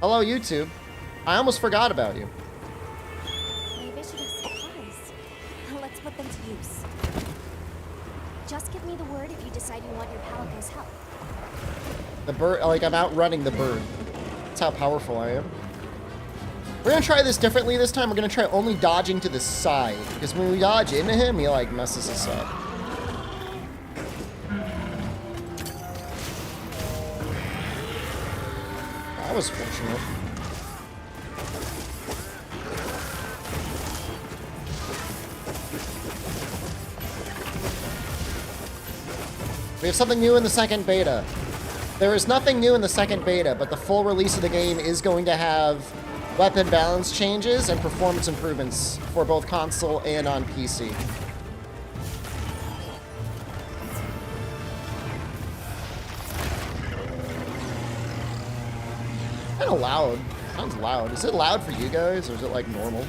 Hello, YouTube. I almost forgot about you. Maybe I should have supplies. Let's put them to use. Just give me the word if you decide you want your Palico's help. The bird, like, I'm outrunning the bird. That's how powerful I am. We're gonna try this differently this time. We're gonna try only dodging to the side. Because when we dodge into him, he, like, messes us up. That was fortunate. We have something new in the second beta. There is nothing new in the second beta, but the full release of the game is going to have weapon balance changes and performance improvements for both console and on PC. Kind of loud. Sounds loud. Is it loud for you guys, or is it like normal?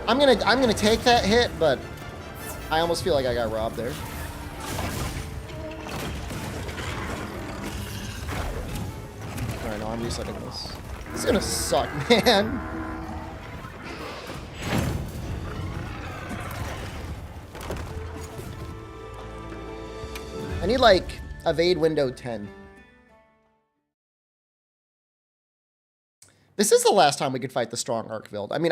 I'm gonna take that hit, but I almost feel like I got robbed there. Alright, no, I'm resetting this. This is gonna suck, man. I need, like, evade window 10. This is the last time we could fight the strong Arkveld. I mean,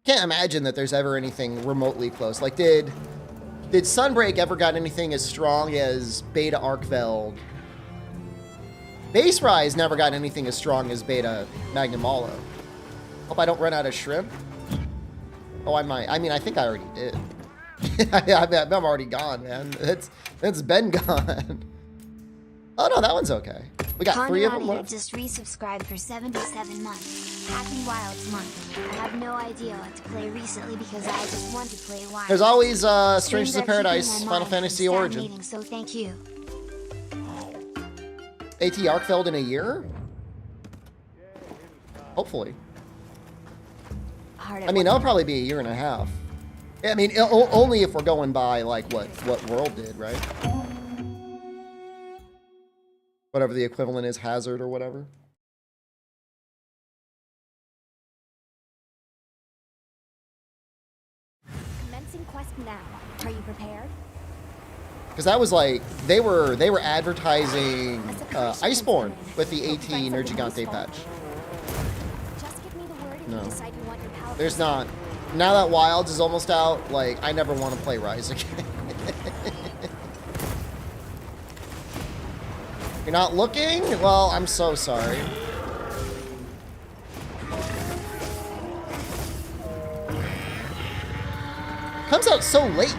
can't imagine that there's ever anything remotely close. Like, did Sunbreak ever got anything as strong as Beta Arkveld? Base Rise never got anything as strong as Beta Magnamalo. Hope I don't run out of shrimp. Oh, I might. I mean, I think I already did. I'm already gone, man. It's been gone. Oh, no, that one's okay. We got 3 of them left. Just resubscribed for 77 months. Happy Wilds month. I have no idea what to play recently because I just want to play Wild. There's always Strangers of Paradise, Final Fantasy Origin. So thank you. AT Arkveld in a year? Hopefully. I mean, it'll probably be a year and a half. I mean, only if we're going by, like, what World did, right? Whatever the equivalent is, Hazard or whatever. Commencing quest now. Are you prepared? Because that was like, they were advertising Iceborne with the AT Nergigante patch. Just give me the word if No. you decide you want your Palico's There's not. Now that Wilds is almost out, like, I never want to play Rise again. You're not looking? Well, I'm so sorry. Comes out so late.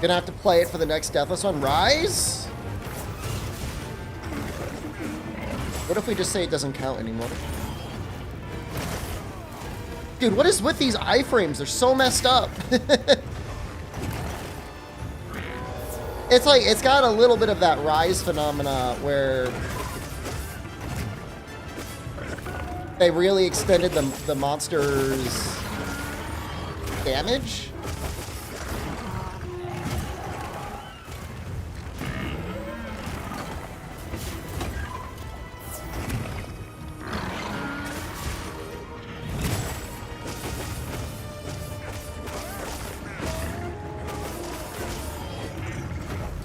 Gonna have to play it for the next Deathless one. Rise? What if we just say it doesn't count anymore? Dude, what is with these iframes? They're so messed up. It's like, it's got a little bit of that Rise phenomena where they really extended the monster's damage.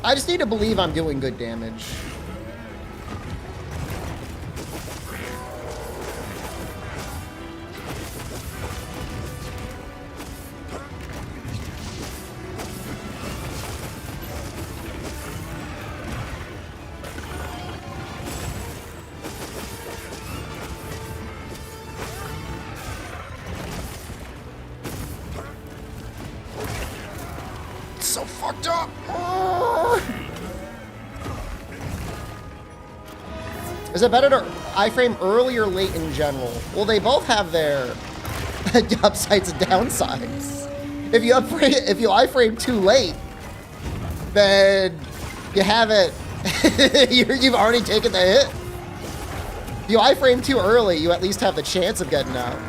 I just need to believe I'm doing good damage. so fucked up. Oh. Is it better to iframe early or late in general? Well, they both have their upsides and downsides. If you iframe too late, then you have it. You've already taken the hit. If you iframe too early, you at least have the chance of getting out.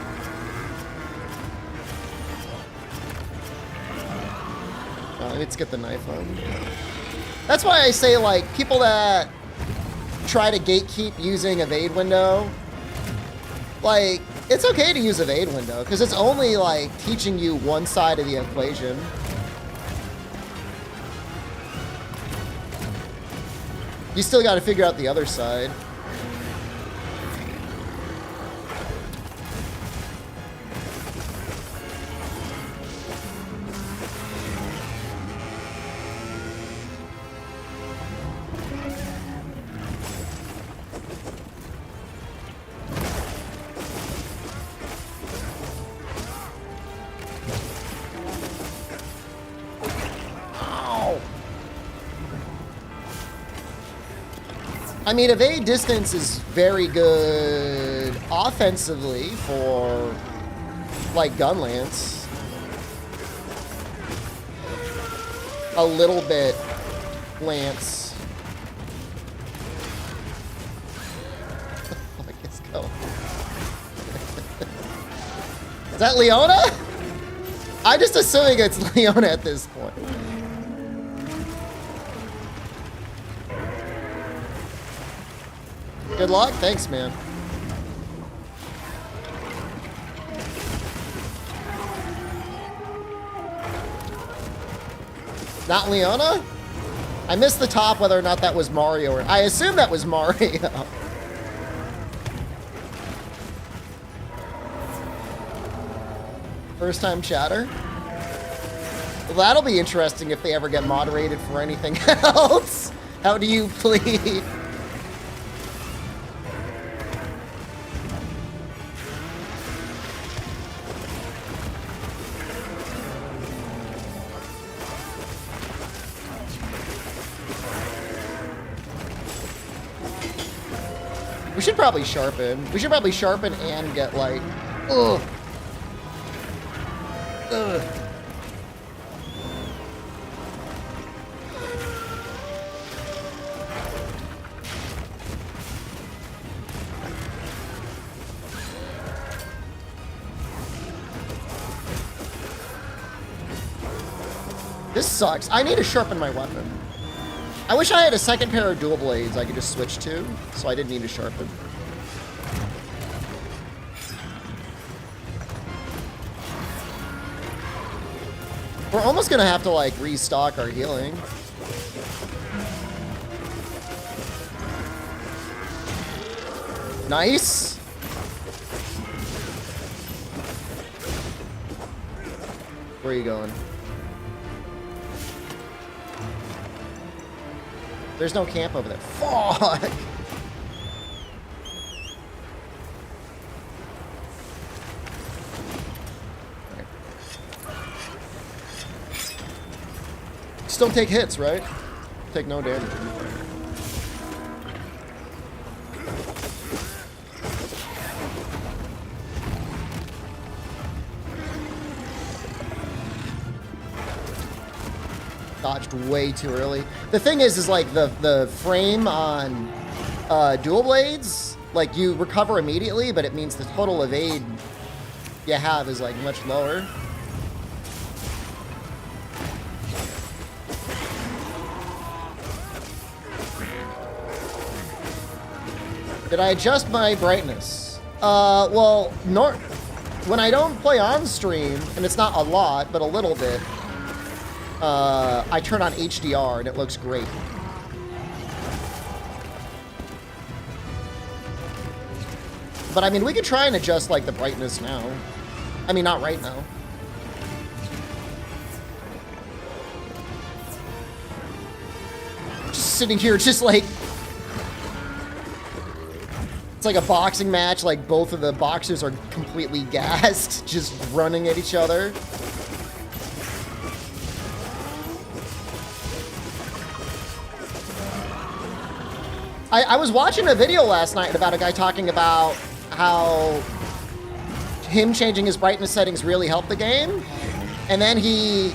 Let's get the knife on. That's why I say, like, people that try to gatekeep using evade window, like, it's okay to use evade window because it's only like teaching you one side of the equation. You still got to figure out the other side. I mean, evade distance is very good offensively for, like, gun lance. A little bit lance. Oh, I guess go. Is that Leona? I'm just assuming it's Leona at this point. Good luck. Thanks, man. Not Leona? I missed the top whether or not that was Mario or... I assume that was Mario. First time chatter? Well, that'll be interesting if they ever get moderated for anything else. How do you plead? We should probably sharpen. We should probably sharpen and get like, ugh. Ugh. This sucks. I need to sharpen my weapon. I wish I had a second pair of dual blades I could just switch to, so I didn't need to sharpen. We're almost gonna have to, like, restock our healing. Nice! Where are you going? There's no camp over there. Fuck! Right. Just don't take hits, right? Take no damage. Dodged way too early. The thing is like the frame on dual blades, like you recover immediately, but it means the total evade you have is like much lower. Did I adjust my brightness? Well, when I don't play on stream, and it's not a lot, but a little bit, I turn on HDR and it looks great. But I mean, we could try and adjust like the brightness now. I mean, not right now. Just sitting here, just like... It's like a boxing match, like both of the boxers are completely gassed, just running at each other. I was watching a video last night about a guy talking about how him changing his brightness settings really helped the game. And then he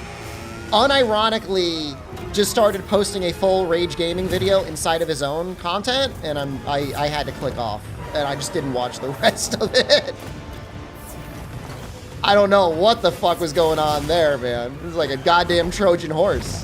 unironically just started posting a full Rage Gaming video inside of his own content. And I had to click off. And I just didn't watch the rest of it. I don't know what the fuck was going on there, man. It was like a goddamn Trojan horse.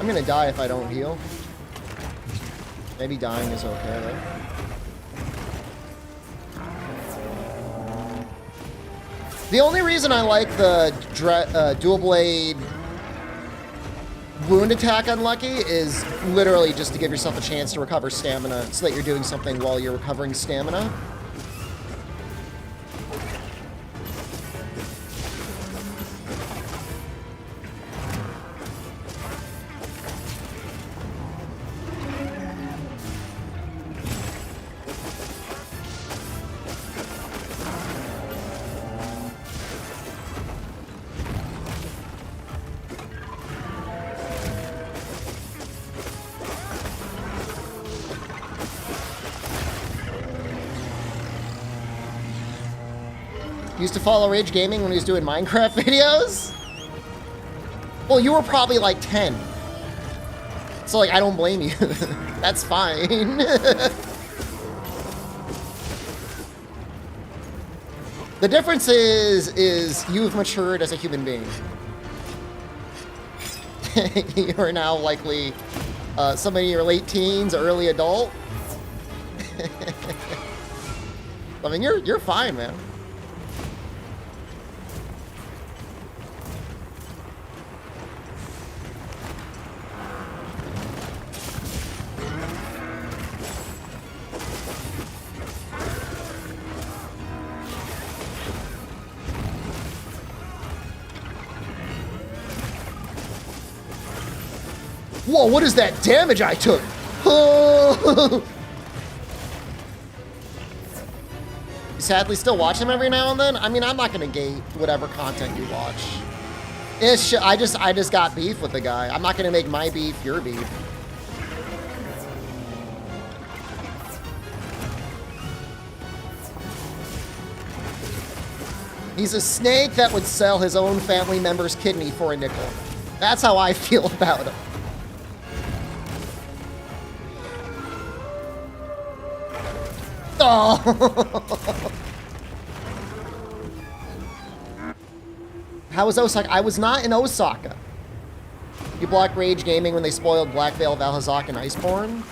I'm gonna die if I don't heal. Maybe dying is okay, though. The only reason I like the dual blade wound attack unlucky is literally just to give yourself a chance to recover stamina so that you're doing something while you're recovering stamina. Used to follow Rage Gaming when he was doing Minecraft videos? Well, you were probably like 10. So, like, I don't blame you. That's fine. The difference is you've matured as a human being. You are now likely somebody in your late teens, early adult. I mean, you're fine, man. Whoa, what is that damage I took? Oh. You sadly still watch him every now and then? I mean, I'm not gonna gate whatever content you watch. I just got beef with the guy. I'm not gonna make my beef your beef. He's a snake that would sell his own family member's kidney for a nickel. That's how I feel about him. Oh. How was Osaka? I was not in Osaka. You blocked Rage Gaming when they spoiled Black Veil, Valhazak, and Iceborne?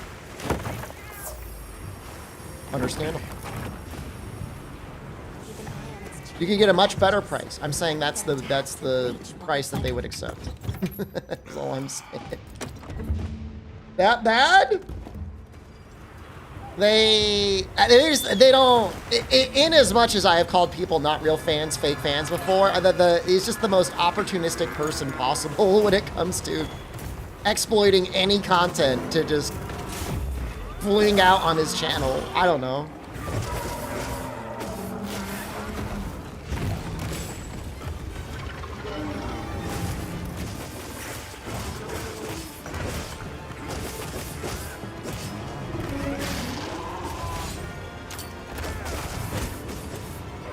Understandable. You could get a much better price. I'm saying that's the price that they would accept. That's all I'm saying. That bad? They don't, in as much as I have called people not real fans, fake fans before, he's just the most opportunistic person possible when it comes to exploiting any content to just fling out on his channel. I don't know.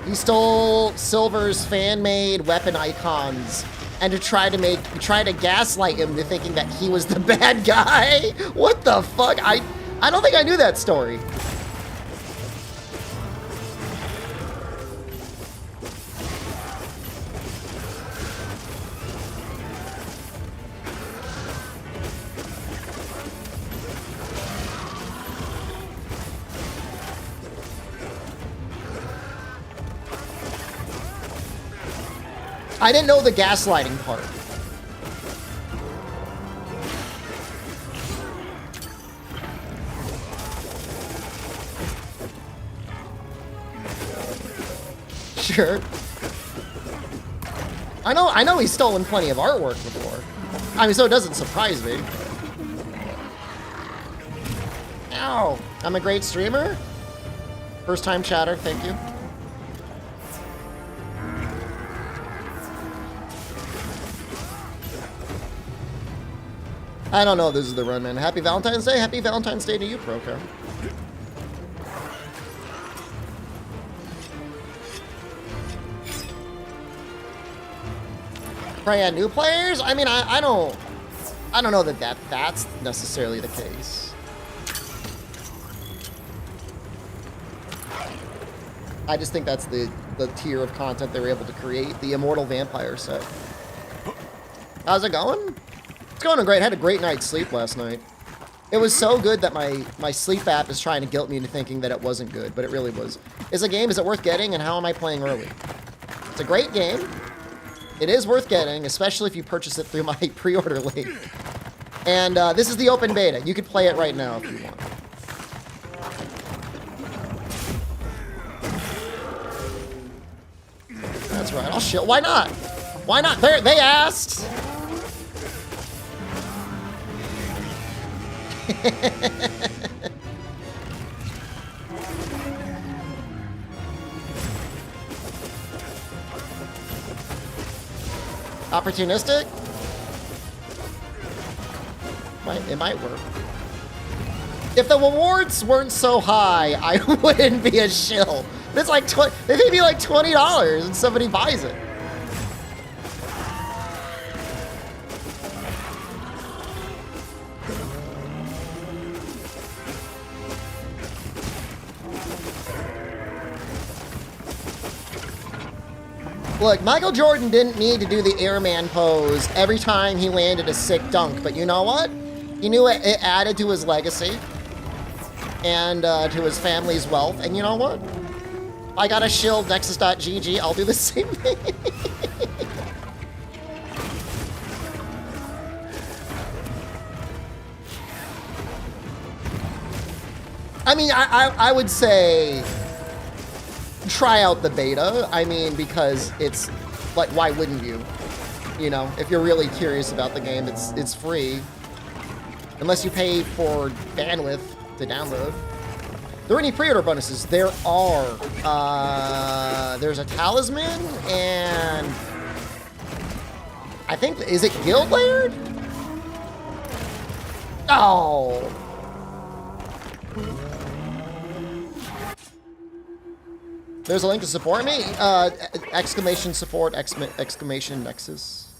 He stole Silver's fan-made weapon icons and to try to gaslight him to thinking that he was the bad guy. What the fuck? I don't think I knew that story. I didn't know the gaslighting part. Sure. I know he's stolen plenty of artwork before. I mean, so it doesn't surprise me. Ow! I'm a great streamer. First time chatter, thank you. I don't know if this is the run, man. Happy Valentine's Day. Happy Valentine's Day to you, Procar. Probably add new players? I mean, I don't know that's necessarily the case. I just think that's the tier of content they were able to create, the Immortal Vampire set. How's it going? It's going great. I had a great night's sleep last night. It was so good that my sleep app is trying to guilt me into thinking that it wasn't good, but it really was. Is a game, is it worth getting, and how am I playing early? It's a great game. It is worth getting, especially if you purchase it through my pre-order link. And this is the open beta. You could play it right now if you want. That's right. I'll shield. Why not? Why not? They asked. Opportunistic? It might work. If the rewards weren't so high, I wouldn't be a shill. It's like they pay me like $20 and somebody buys it. Look, Michael Jordan didn't need to do the airman pose every time he landed a sick dunk, but you know what? He knew it added to his legacy and to his family's wealth, and you know what? I got a shield Nexus.gg, I'll do the same thing. I mean, I would say try out the beta. I mean, because it's like, why wouldn't you? You know, if you're really curious about the game, it's free. Unless you pay for bandwidth to download. Are there any pre-order bonuses? There are. There's a talisman and I think, is it Guild Layered? Oh. There's a link to support me. Exclamation support, exclamation Nexus.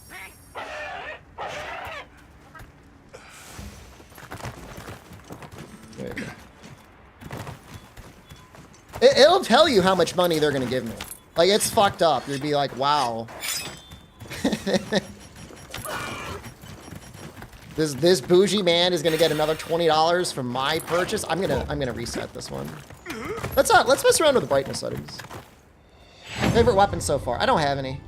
Wait. It'll tell you how much money they're gonna give me. Like, it's fucked up. You'd be like, wow. This bougie man is gonna get another $20 from my purchase. I'm gonna reset this one. Let's mess around with the brightness settings. Favorite weapon so far? I don't have any.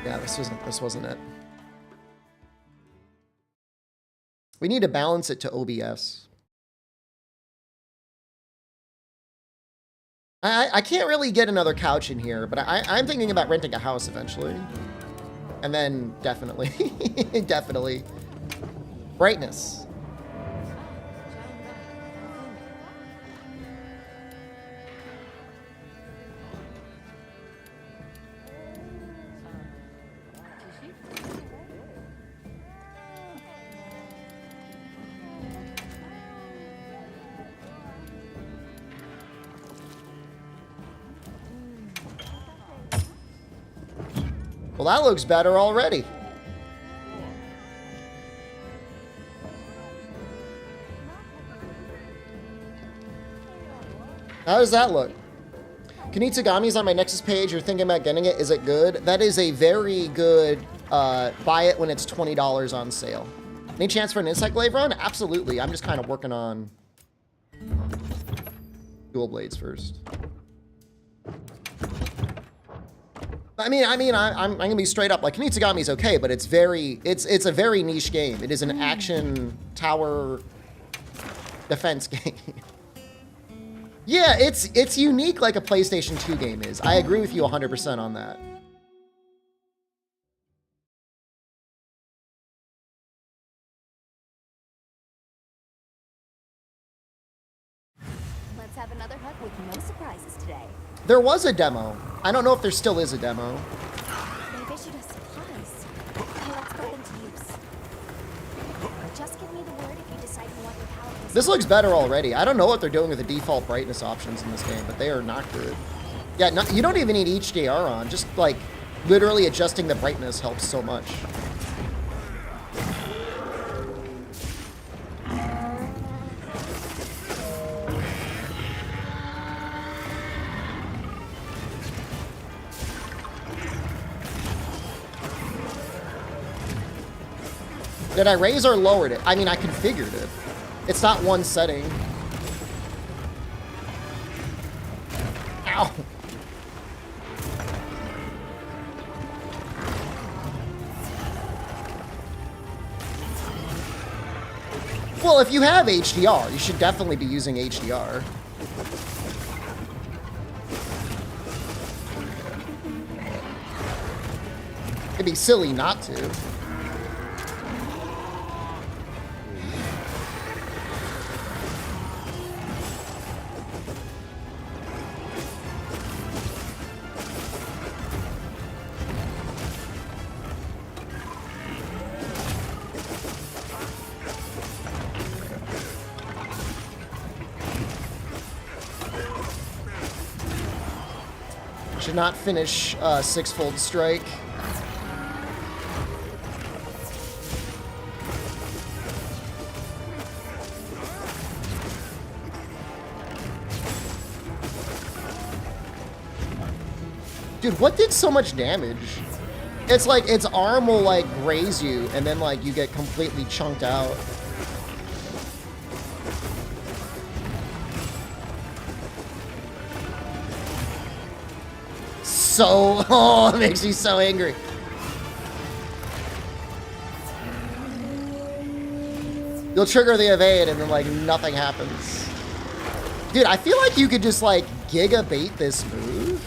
Yeah, this wasn't it. We need to balance it to OBS. I can't really get another couch in here, but I'm thinking about renting a house eventually. And then definitely, definitely. Brightness. Well, that looks better already. How does that look? Kanitsugami's on my Nexus page. You're thinking about getting it. Is it good? That is a very good buy it when it's $20 on sale. Any chance for an Insect Glaive run? Absolutely. I'm just kind of working on dual blades first. I'm gonna be straight up. Like, Kanitsugami's okay, but it's a very niche game. It is an action tower defense game. Yeah, it's unique like a PlayStation 2 game is. I agree with you 100% on that. Let's have another hunt with no surprises today. There was a demo. I don't know if there still is a demo. They've issued us supplies. Let's put them to use. Just give me the word if you decide you want your power. This looks better already. I don't know what they're doing with the default brightness options in this game, but they are not good. Yeah, no, you don't even need HDR on. Just like literally adjusting the brightness helps so much. Did I raise or lowered it? I mean, I configured it. It's not one setting. Ow. Well, if you have HDR, you should definitely be using HDR. It'd be silly not to. Should not finish six-fold strike. Dude, what did so much damage? It's like its arm will like graze you and then like you get completely chunked out. So, oh, it makes me so angry. You'll trigger the evade and then like nothing happens. Dude, I feel like you could just like giga bait this move.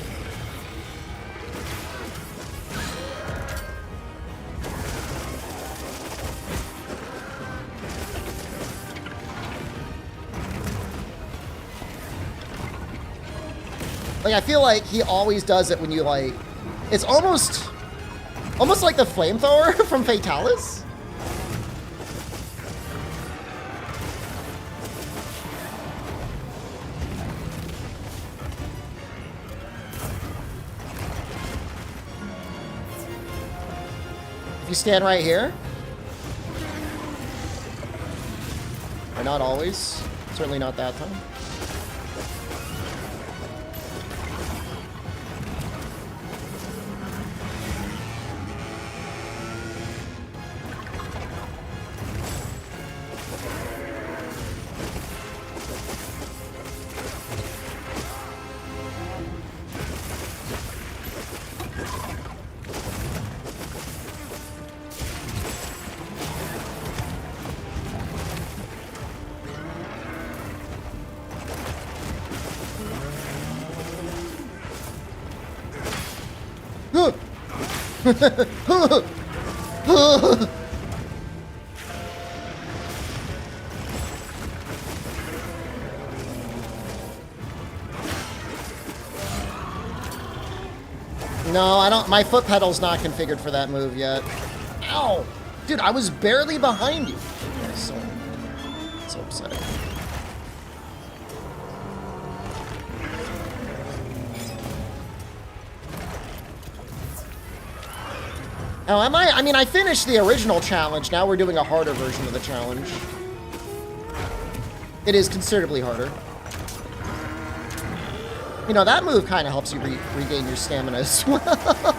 Like, I feel like he always does it when you, like... It's almost like the flamethrower from Fatalis. If you stand right here. Or not always. Certainly not that time. No, I don't. My foot pedal's not configured for that move yet. Ow! Dude, I was barely behind you. So upsetting. Oh, am I? I mean, I finished the original challenge. Now we're doing a harder version of the challenge. It is considerably harder. You know, that move kind of helps you regain your stamina as well.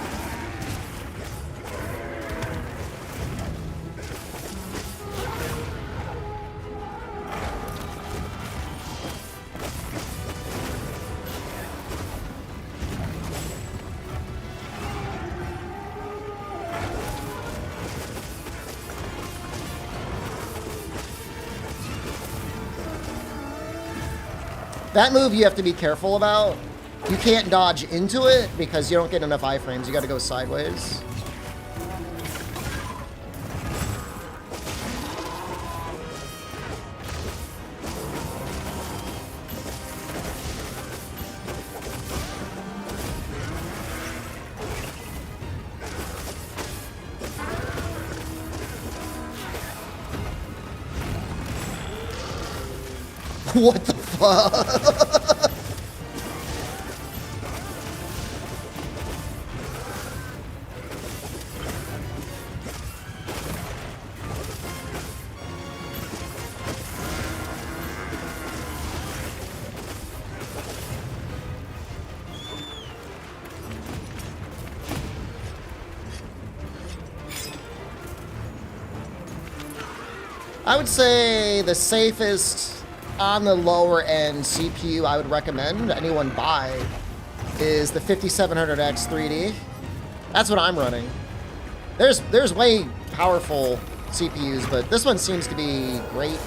That move you have to be careful about. You can't dodge into it because you don't get enough iframes. You gotta go sideways. What the fuck? I would say the safest on the lower end CPU I would recommend anyone buy is the 5700X 3D. That's what I'm running. There's way powerful CPUs, but this one seems to be great.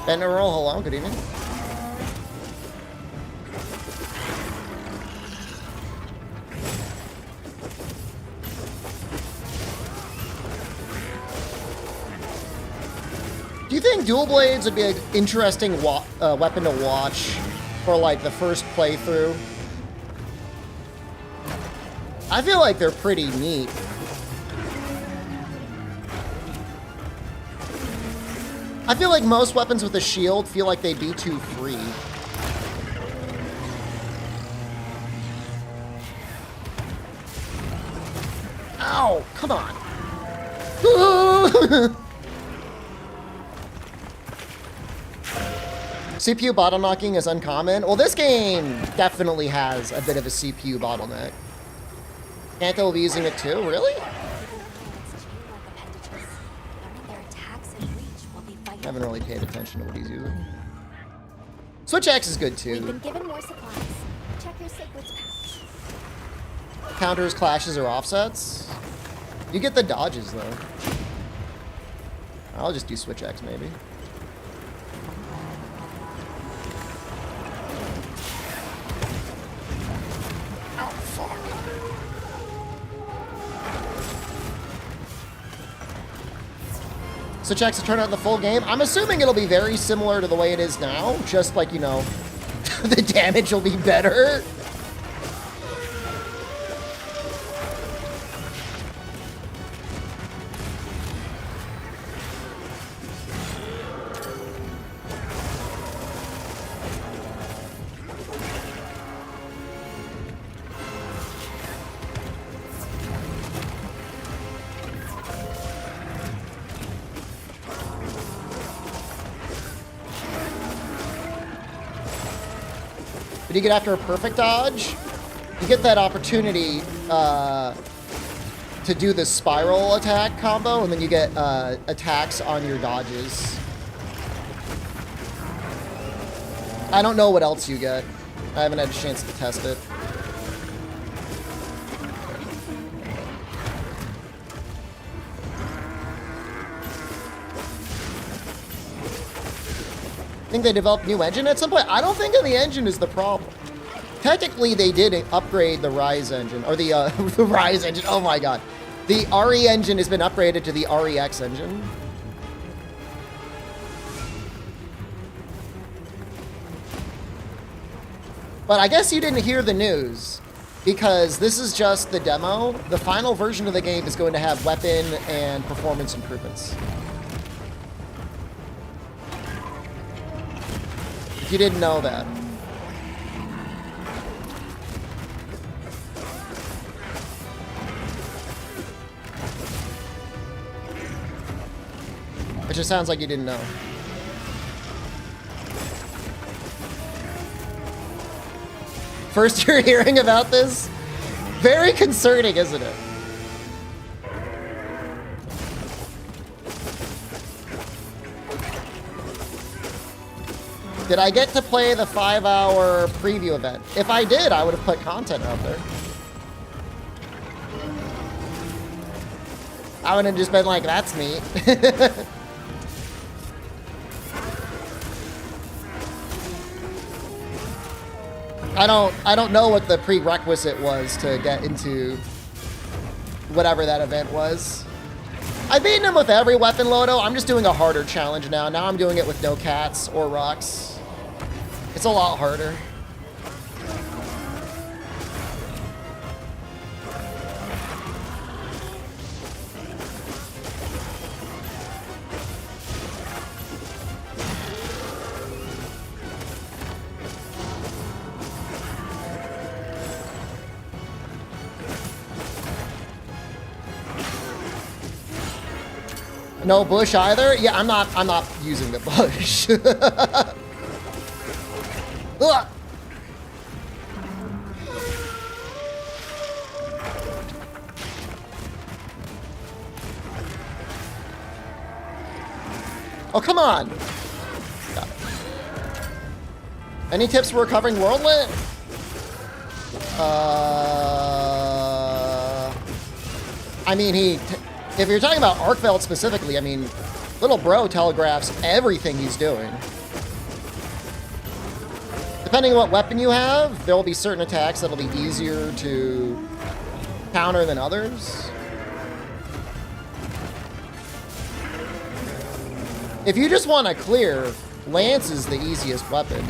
Ben roll, hello, good evening. Do you think dual blades would be an interesting weapon to watch for like the first playthrough? I feel like they're pretty neat. I feel like most weapons with a shield feel like they'd be too free. Ow! Come on! CPU bottlenecking is uncommon. Well, this game definitely has a bit of a CPU bottleneck. Kanto will be using it too? Really? I haven't really paid attention to what he's using. Switch X is good too. We've been given more supplies. Check your sacred's pouch. Counters, clashes, or offsets. You get the dodges though. I'll just do Switch X maybe. Oh fuck. Switch X to turn out the full game. I'm assuming it'll be very similar to the way it is now. Just like, you know, the damage will be better. But you get after a perfect dodge, you get that opportunity to do the spiral attack combo, and then you get attacks on your dodges. I don't know what else you get. I haven't had a chance to test it. Think they developed a new engine at some point? I don't think the engine is the problem. Technically, they did upgrade the Rise engine, or the the Rise engine. Oh my god, the RE engine has been upgraded to the REX engine. But I guess you didn't hear the news. because this is just the demo. The final version of the game is going to have weapon and performance improvements. If you didn't know that. It just sounds like you didn't know. First you're hearing about this? Very concerning, isn't it? Did I get to play the 5-hour preview event? If I did, I would have put content out there. I would have just been like, that's neat. I don't know what the prerequisite was to get into whatever that event was. I've beaten him with every weapon, Lodo. I'm just doing a harder challenge now. Now I'm doing it with no cats or rocks. It's a lot harder. No bush either? Yeah, I'm not using the bush. Ugh. Oh, come on. Got it. Any tips for recovering Worldlet? I mean, if you're talking about Arkveld specifically, I mean, little bro telegraphs everything he's doing. Depending on what weapon you have, there will be certain attacks that'll be easier to counter than others. If you just want to clear, Lance is the easiest weapon.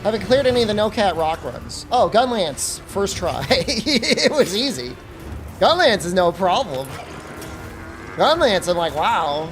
Haven't cleared any of the no-cat rock runs. Oh, Gunlance, first try. It was easy. Gunlance is no problem. Gunlance, I'm like, wow.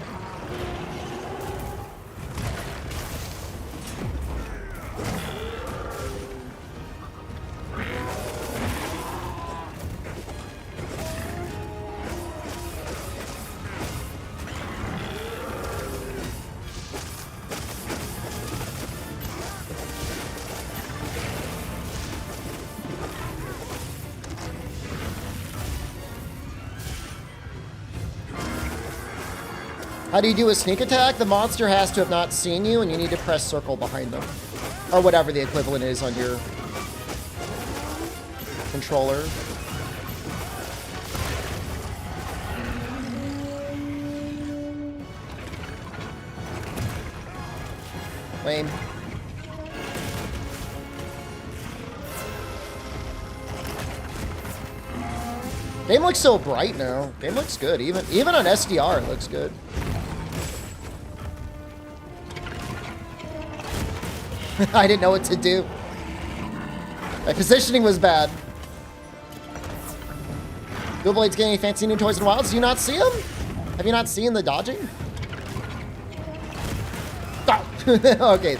How do you do a sneak attack? The monster has to have not seen you, and you need to press circle behind them. Or whatever the equivalent is on your controller. Lame. Game looks so bright now. Game looks good. Even on SDR, it looks good. I didn't know what to do. My positioning was bad. Dual Blade's getting any fancy new toys and wilds. Do you not see them? Have you not seen the dodging? Oh. Okay.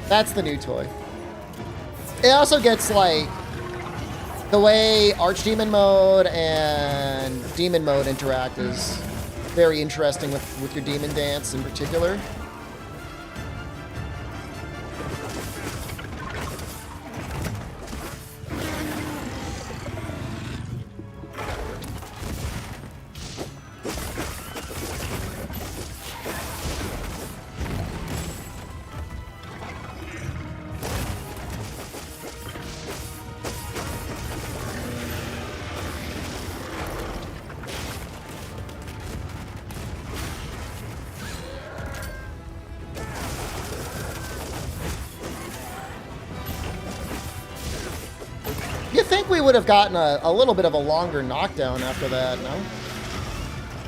That's the new toy. It also gets, like, the way Archdemon mode and Demon mode interact is very interesting with your Demon Dance in particular. think we would have gotten a little bit of a longer knockdown after that, no?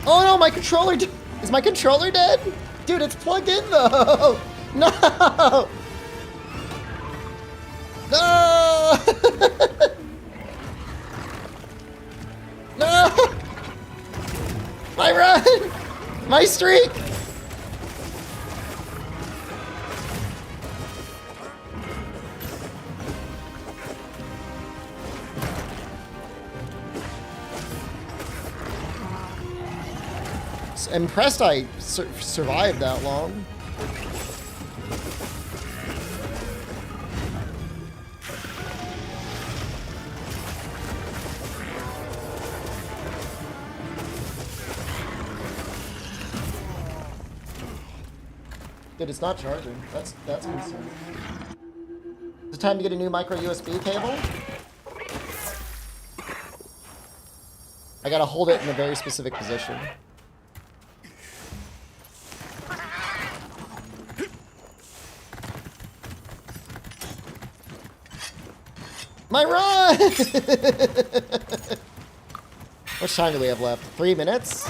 Oh no, my controller... Is my controller dead? Dude, it's plugged in though! No! No! No! My run! My streak! Impressed I survived that long. Dude, it's not charging. That's concerning. Is it time to get a new micro USB cable? I gotta hold it in a very specific position. My run! How much time do we have left? 3 minutes?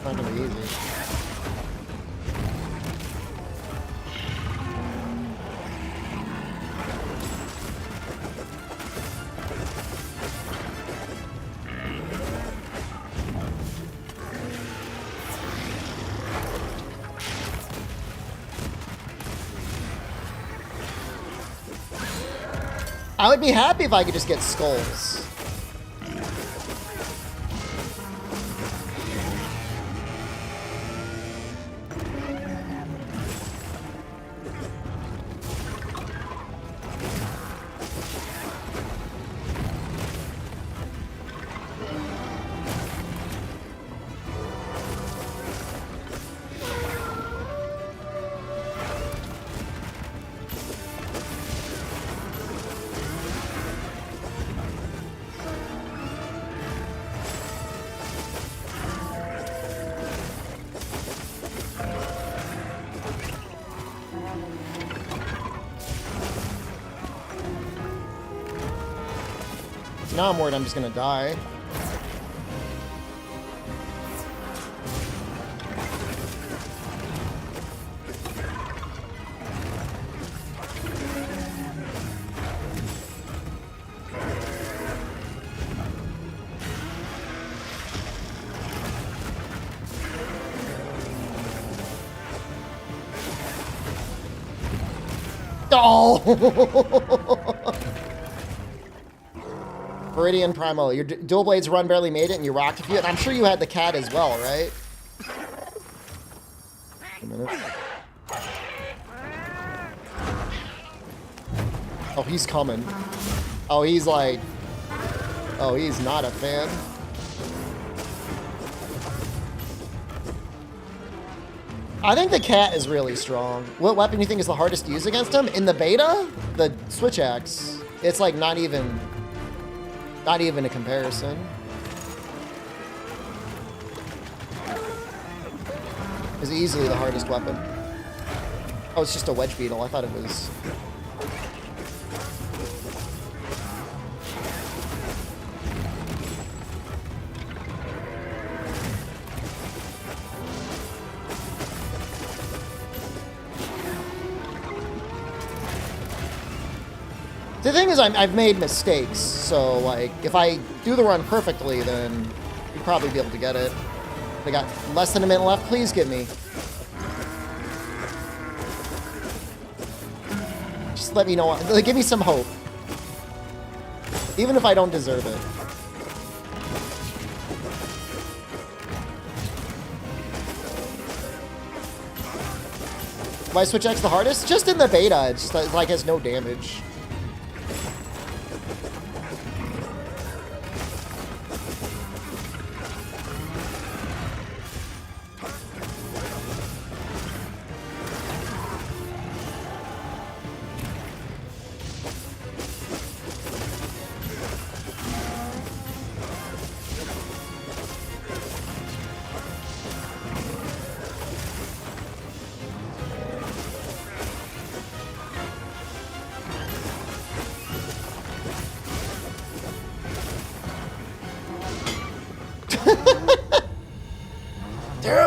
Not gonna be easy. I would be happy if I could just get skulls. Now I'm worried I'm just gonna die. Oh! Viridian Primo, your dual blades run barely made it and you rocked a few. And I'm sure you had the cat as well, right? A minute. Oh, he's coming. Oh, he's like... Oh, he's not a fan. I think the cat is really strong. What weapon do you think is the hardest to use against him? In the beta? The switch axe. It's like not even a comparison. It's easily the hardest weapon. Oh, it's just a wedge beetle. I thought it was... The thing is, I've made mistakes, so, like, if I do the run perfectly, then you'd probably be able to get it. They got less than a minute left. Please give me. Just let me know. Like, give me some hope. Even if I don't deserve it. Why Switch X the hardest? Just in the beta, it's just, like, has no damage.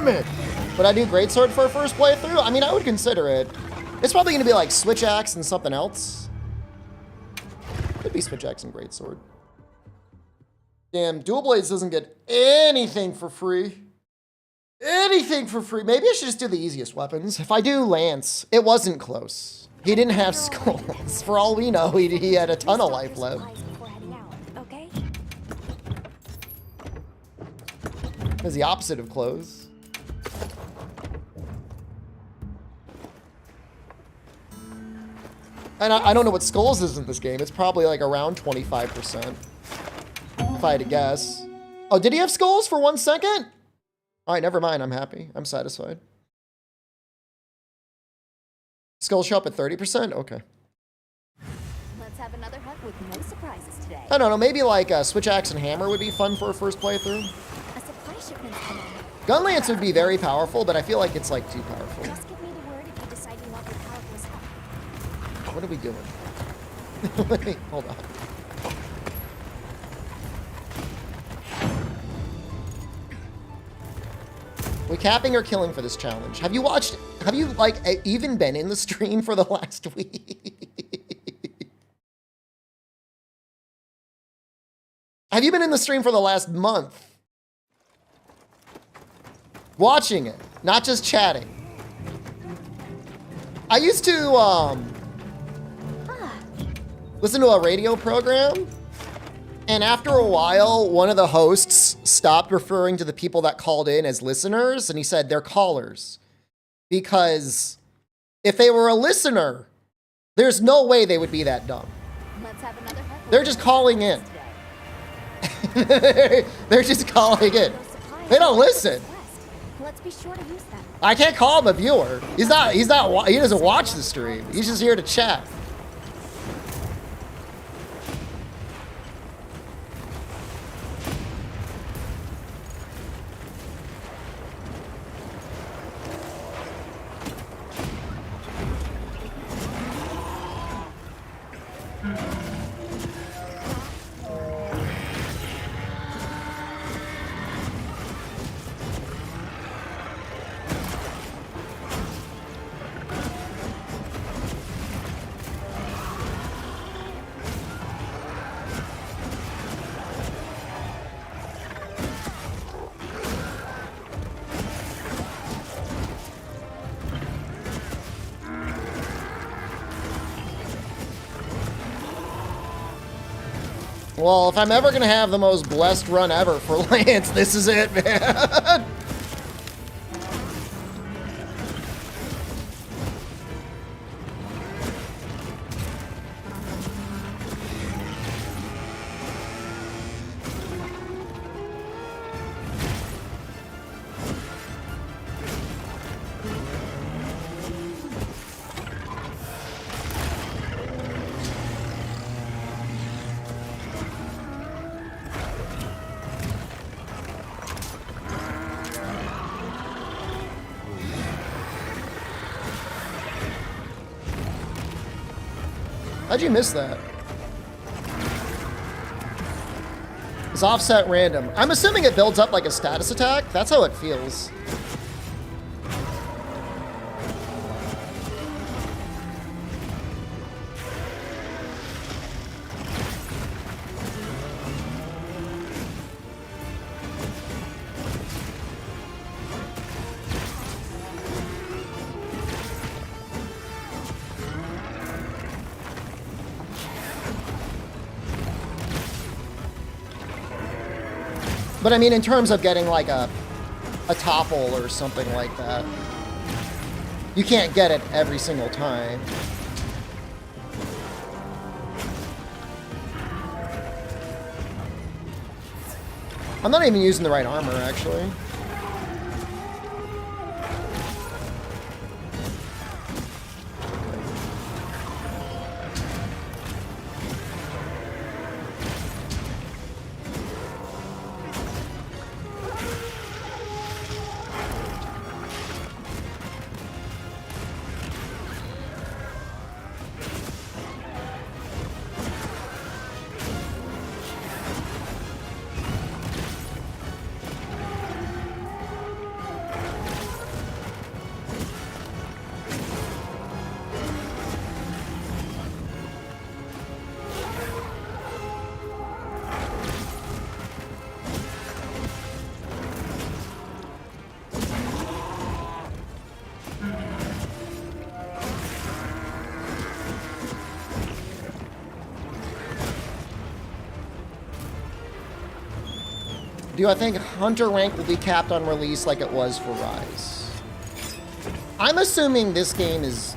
damn it! Would I do Greatsword for a first playthrough? I mean, I would consider it. It's probably gonna be like Switch Axe and something else. Could be Switch Axe and Greatsword. Damn, Dual Blades doesn't get anything for free. Anything for free. Maybe I should just do the easiest weapons. If I do Lance, it wasn't close. He didn't have skulls. For all we know, he had a ton of life left. Okay? It's the opposite of close. And I don't know what skulls is in this game. It's probably like around 25%. If I had to guess. Oh, did he have skulls for 1 second? All right, never mind. I'm happy. I'm satisfied. Skulls show up at 30%? Okay. Let's have another hunt with no surprises today. I don't know. Maybe like Switch Axe and Hammer would be fun for a first playthrough. A supply shipment's coming. Gun Lance would be very powerful, but I feel like it's like too powerful. Just give me the word if you decide you want your powerful stuff. What are we doing? Wait, hold on. We capping or killing for this challenge? Have you like even been in the stream for the last week? Have you been in the stream for the last month? Watching it, not just chatting. I used to listen to a radio program, and after a while, one of the hosts stopped referring to the people that called in as listeners, and he said they're callers. Because if they were a listener, there's no way they would be that dumb. Let's have another hunt. They're just calling in. They're just calling in. They don't listen. Let's be sure to use them. I can't call him a viewer. He doesn't watch the stream. He's just here to chat. Well, if I'm ever gonna have the most blessed run ever for Lance, this is it, man. How'd you miss that? It's offset random. I'm assuming it builds up like a status attack. That's how it feels. But I mean, in terms of getting like a topple or something like that, you can't get it every single time. I'm not even using the right armor, actually. Do I think Hunter rank will be capped on release like it was for Rise? I'm assuming this game is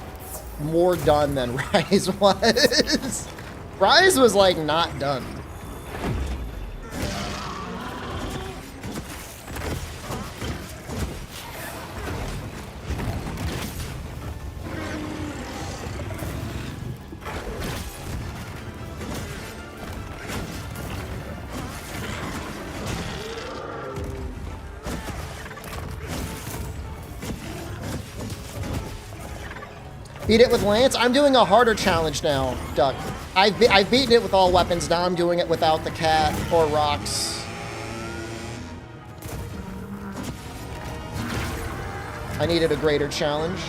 more done than Rise was. Rise was like not done. Beat it with Lance? I'm doing a harder challenge now, Duck. I've beaten it with all weapons, now I'm doing it without the cat or rocks. I needed a greater challenge.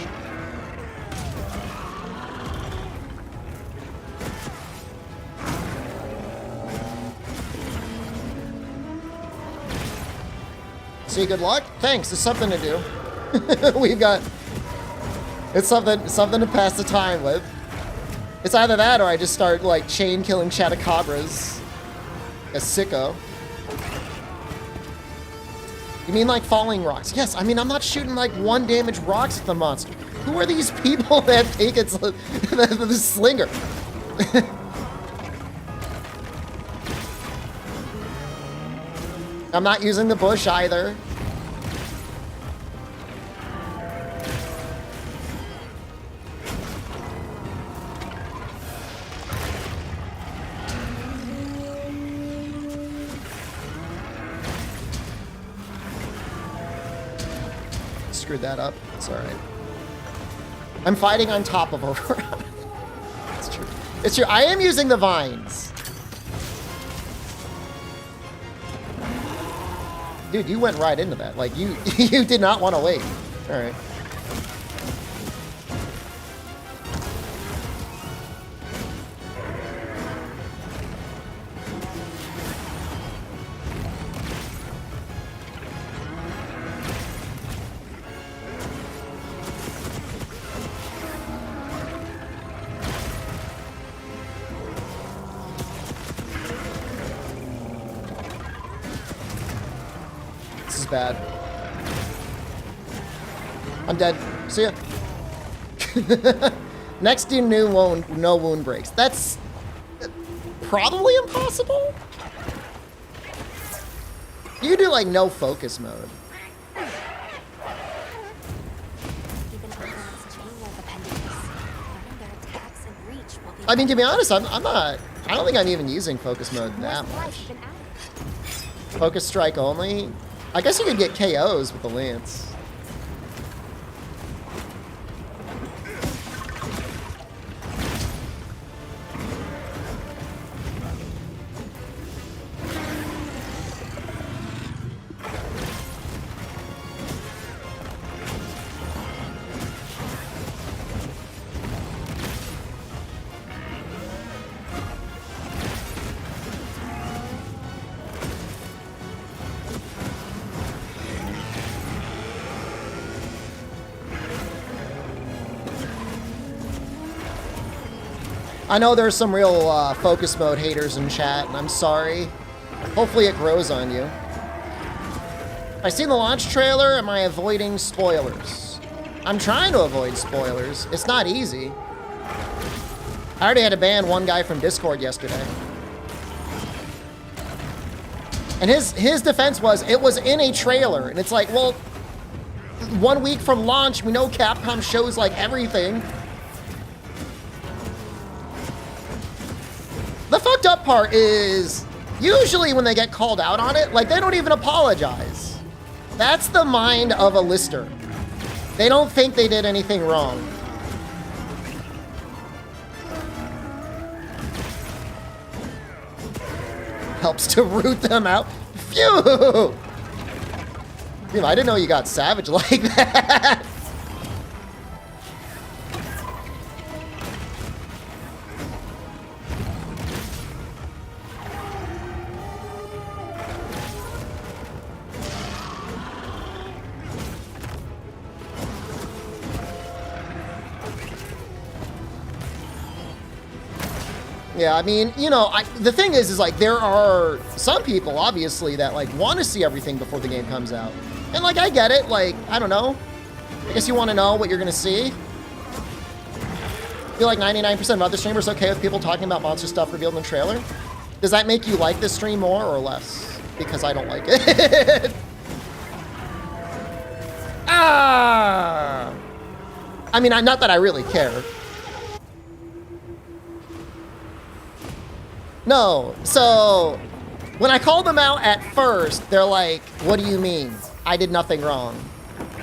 See, good luck? Thanks, it's something to do. We've got... It's something to pass the time with. It's either that or I just start like chain killing Chatacabras. A sicko. You mean like falling rocks? Yes, I mean I'm not shooting like 1 damage rocks at the monster. Who are these people that take it the slinger? I'm not using the bush either. Screwed that up. It's alright. I'm fighting on top of her. It's true. It's true. I am using the vines. Dude, you went right into that. Like, you you did not want to wait. Alright. Bad. I'm dead. See ya. Next to no wound breaks. That's probably impossible. You do like no focus mode. I mean, to be honest, I'm not. I don't think I'm even using focus mode that much. Focus strike only. I guess you could get KOs with the lance. I know there's some real focus mode haters in chat, and I'm sorry. Hopefully it grows on you. I seen the launch trailer, am I avoiding spoilers? I'm trying to avoid spoilers. It's not easy. I already had to ban one guy from Discord yesterday. And his defense was, it was in a trailer. And it's like, well, 1 week from launch, we know Capcom shows like everything. The fucked up part is, usually when they get called out on it, like they don't even apologize. That's the mind of a lister. They don't think they did anything wrong. Helps to root them out. Phew! Dude, I didn't know you got savage like that. Yeah, I mean, you know, the thing is like there are some people obviously that like want to see everything before the game comes out, and like I get it. Like I don't know, I guess you want to know what you're gonna see. I feel like 99% of other streamers okay with people talking about monster stuff revealed in the trailer. Does that make you like this stream more or less? Because I don't like it. Ah! I mean, not that I really care. No, so when I called them out at first, they're like, what do you mean? I did nothing wrong.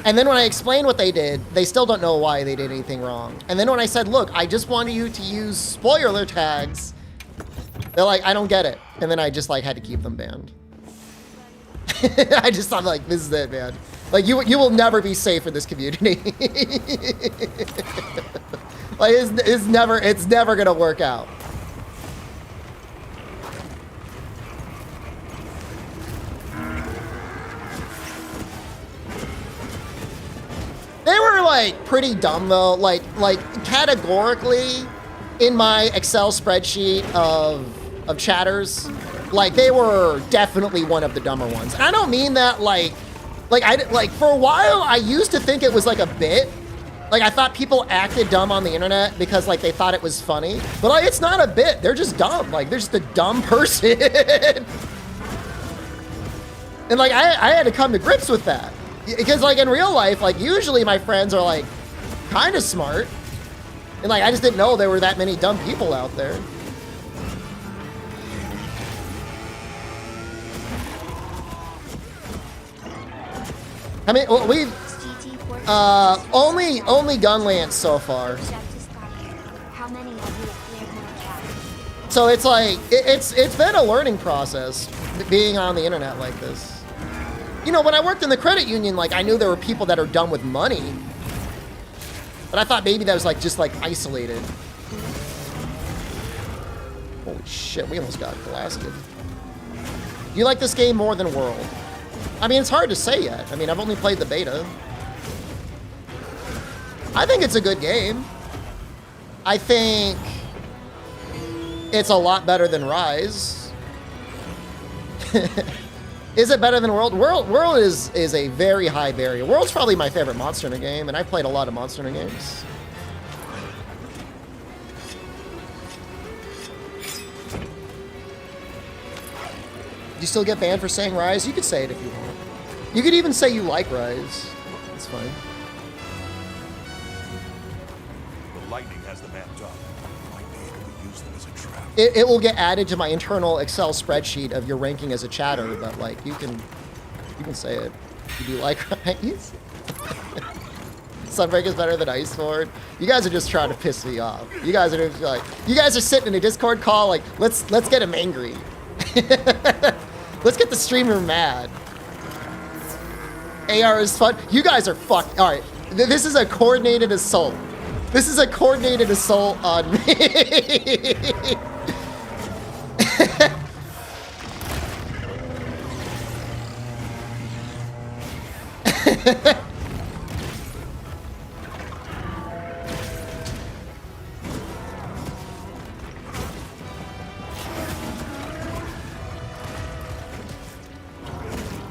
And then when I explained what they did, they still don't know why they did anything wrong. And then when I said, look, I just wanted you to use spoiler tags, they're like, I don't get it. And then I just like had to keep them banned. I just thought like, this is it, man. Like you will never be safe in this community. Like it's never gonna work out. They were like pretty dumb though, like categorically in my Excel spreadsheet of chatters, like they were definitely one of the dumber ones. And I don't mean that like for a while I used to think it was like a bit. Like I thought people acted dumb on the internet because like they thought it was funny, but like it's not a bit. They're just dumb. Like they're just a dumb person. And like I had to come to grips with that. Because like in real life, like usually my friends are like kind of smart. And like I just didn't know there were that many dumb people out there. I mean, well, we've only Gunlance so far. So it's like it's been a learning process being on the internet like this. You know, when I worked in the credit union, like I knew there were people that are dumb with money, but I thought maybe that was like just like isolated. Holy shit, we almost got blasted. Do you like this game more than World? I mean, it's hard to say yet. I mean, I've only played the beta. I think it's a good game. I think it's a lot better than Rise. Is it better than World? World is a very high barrier. World's probably my favorite Monster Hunter game, and I've played a lot of Monster Hunter games. Do you still get banned for saying Rise? You could say it if you want. You could even say you like Rise. It's fine. The lightning has the map done. Might be able to use them as a trap. It will get added to my internal Excel spreadsheet of your ranking as a chatter, but like you can say it. You do like Rise? Sunbreak is better than Ice Sword. You guys are just trying to piss me off. You guys are just like, you guys are sitting in a Discord call like, let's get him angry. Let's get the streamer mad. AR is fun. You guys are fucked. All right, this is a coordinated assault. This is a coordinated assault on me.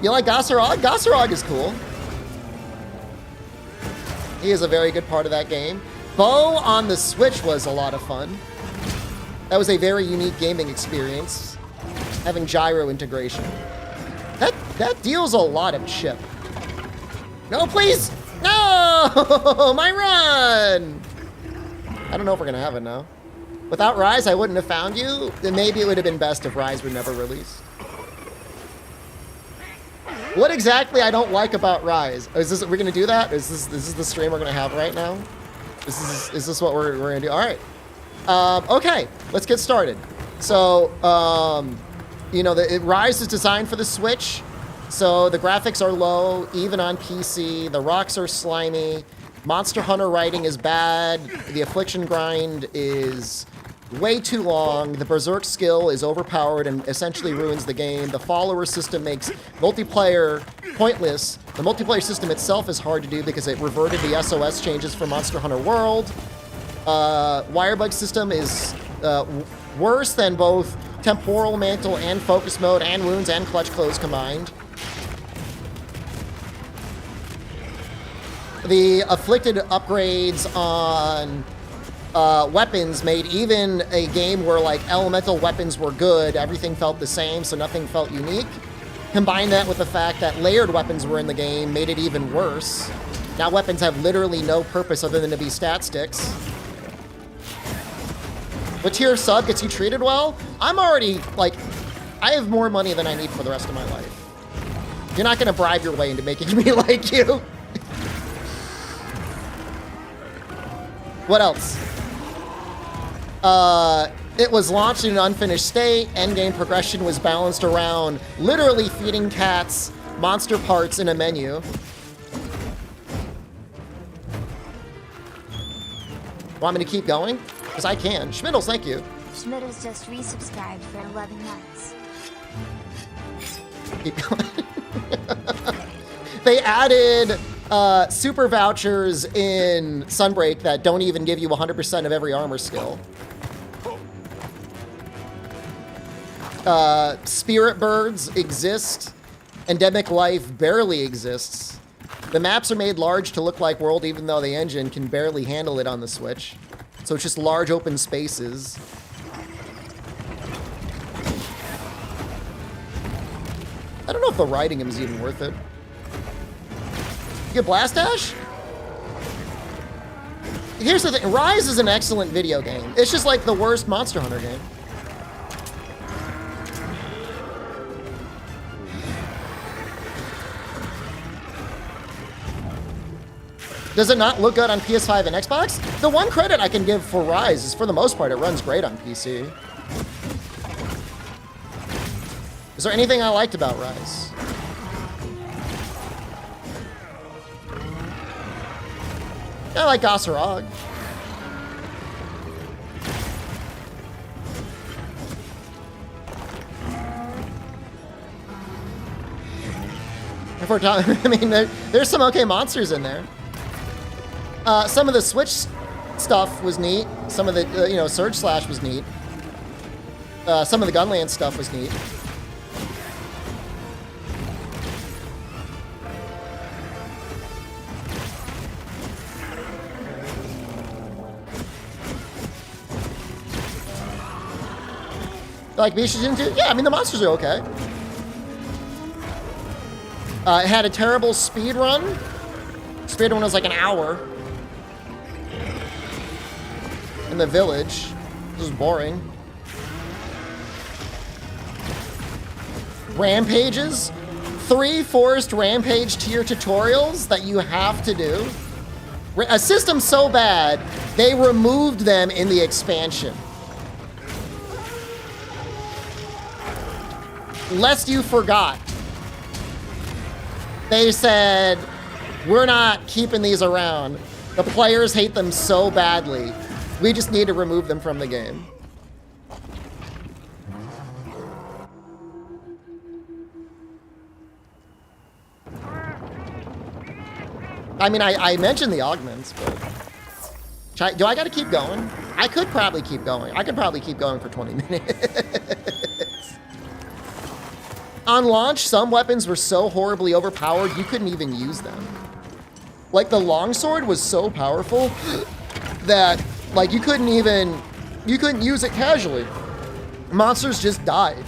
You like Gossarog? Gossarog is cool. He is a very good part of that game. Bow on the Switch was a lot of fun. That was a very unique gaming experience, having gyro integration. That deals a lot of chip. No, please! No! My run! I don't know if we're gonna have it now. Without Rise, I wouldn't have found you. Then maybe it would have been best if Rise were never released. What exactly I don't like about Rise? Is we're gonna do that? Is this the stream we're gonna have right now? Is this what we're gonna do? All right. Okay, let's get started. So, you know, Rise is designed for the Switch, so the graphics are low, even on PC. The rocks are slimy. Monster Hunter writing is bad. The Affliction grind is way too long. The Berserk skill is overpowered and essentially ruins the game. The follower system makes multiplayer pointless. The multiplayer system itself is hard to do because it reverted the SOS changes for Monster Hunter World. Wirebug system is Worse than both Temporal Mantle and Focus Mode and Wounds and Clutch Close combined. The Afflicted upgrades on weapons made even a game where like elemental weapons were good, everything felt the same, so nothing felt unique. Combine that with the fact that layered weapons were in the game, made it even worse. Now weapons have literally no purpose other than to be stat sticks. But tier sub gets you treated well? I'm already, like, I have more money than I need for the rest of my life. You're not gonna bribe your way into making me like you. What else? It was launched in an unfinished state. Endgame progression was balanced around literally feeding cats monster parts in a menu. Want me to keep going? Because I can. Schmiddles, thank you. Schmiddles just resubscribed for 11 months. Keep going. They added super vouchers in Sunbreak that don't even give you 100% of every armor skill. Spirit birds exist. Endemic life barely exists. The maps are made large to look like World, even though the engine can barely handle it on the Switch. So it's just large open spaces. I don't know if the riding is even worth it. You get Blast Dash? Here's the thing, Rise is an excellent video game. It's just like the worst Monster Hunter game. Does it not look good on PS5 and Xbox? The one credit I can give for Rise is, for the most part, it runs great on PC. Is there anything I liked about Rise? I like Gossarog. If we're talking, I mean, there's some okay monsters in there. Some of the Switch stuff was neat. Some of the, Surge Slash was neat. Some of the Gunland stuff was neat. Like Bishijin too? Yeah, I mean, the monsters are okay. It had a terrible speed run. Speed run was like an hour. In the village. This is boring. Rampages. 3 forced rampage tier tutorials that you have to do. A system so bad, they removed them in the expansion. Lest you forgot. They said, we're not keeping these around. The players hate them so badly. We just need to remove them from the game. I mean, I mentioned the augments, but... Do I gotta keep going? I could probably keep going. I could probably keep going for 20 minutes. On launch, some weapons were so horribly overpowered, you couldn't even use them. Like, the longsword was so powerful that, like, you couldn't use it casually. Monsters just died.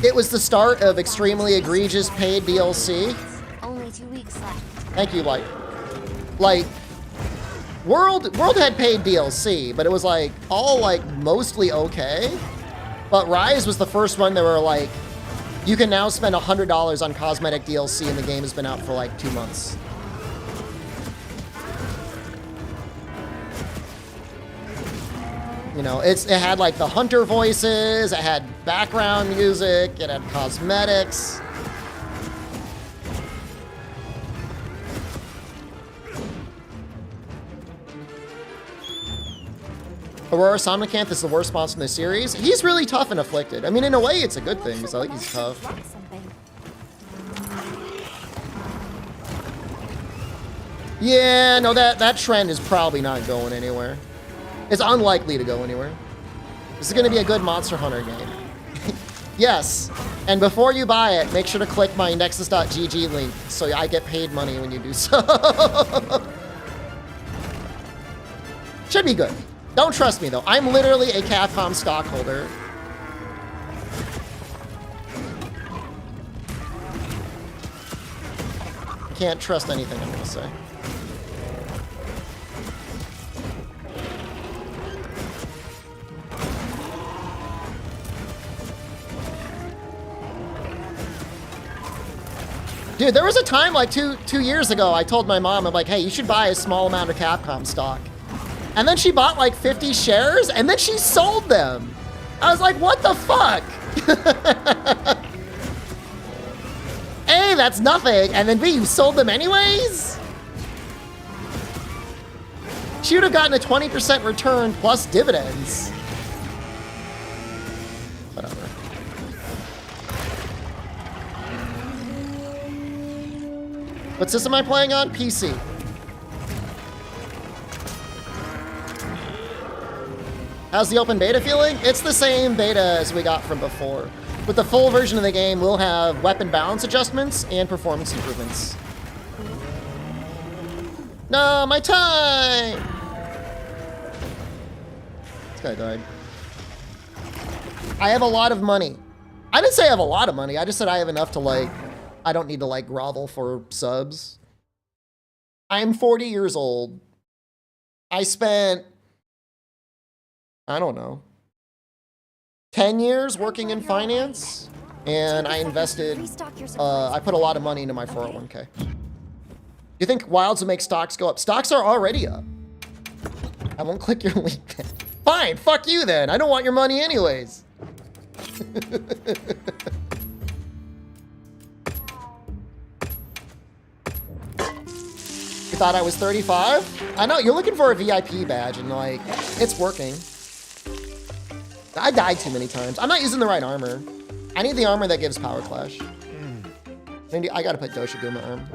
It was the start of extremely egregious paid DLC. Only 2 weeks left. Thank you, Light. Like, World had paid DLC, but it was like all like mostly okay. But Rise was the first one that were like, you can now spend $100 on cosmetic DLC and the game has been out for like 2 months. You know, it had like the hunter voices, it had background music, it had cosmetics. Aurora Somnicanth is the worst boss in the series. He's really tough and afflicted. I mean, in a way, it's a good thing, because I think he's tough. Yeah, no, that trend is probably not going anywhere. It's unlikely to go anywhere. This is going to be a good Monster Hunter game. Yes, and before you buy it, make sure to click my nexus.gg link so I get paid money when you do so. Should be good. Don't trust me, though. I'm literally a Capcom stockholder. Can't trust anything I'm going to say. Dude, there was a time like two years ago, I told my mom, I'm like, hey, you should buy a small amount of Capcom stock. And then she bought like 50 shares, and then she sold them. I was like, what the fuck? A, that's nothing, and then B, you sold them anyways? She would have gotten a 20% return plus dividends. Whatever. What system am I playing on? PC. How's the open beta feeling? It's the same beta as we got from before. With the full version of the game, we'll have weapon balance adjustments and performance improvements. No, my time! This guy died. I have a lot of money. I didn't say I have a lot of money. I just said I have enough to like, I don't need to like grovel for subs. I'm 40 years old. I spent, I don't know, 10 years working in finance, and I invested, I put a lot of money into my 401k. You think Wilds will make stocks go up? Stocks are already up. I won't click your link then. Fine, fuck you then. I don't want your money anyways. You thought I was 35? I know, you're looking for a VIP badge and like, it's working. I died too many times. I'm not using the right armor. I need the armor that gives Power Clash. I gotta put Doshiguma arm.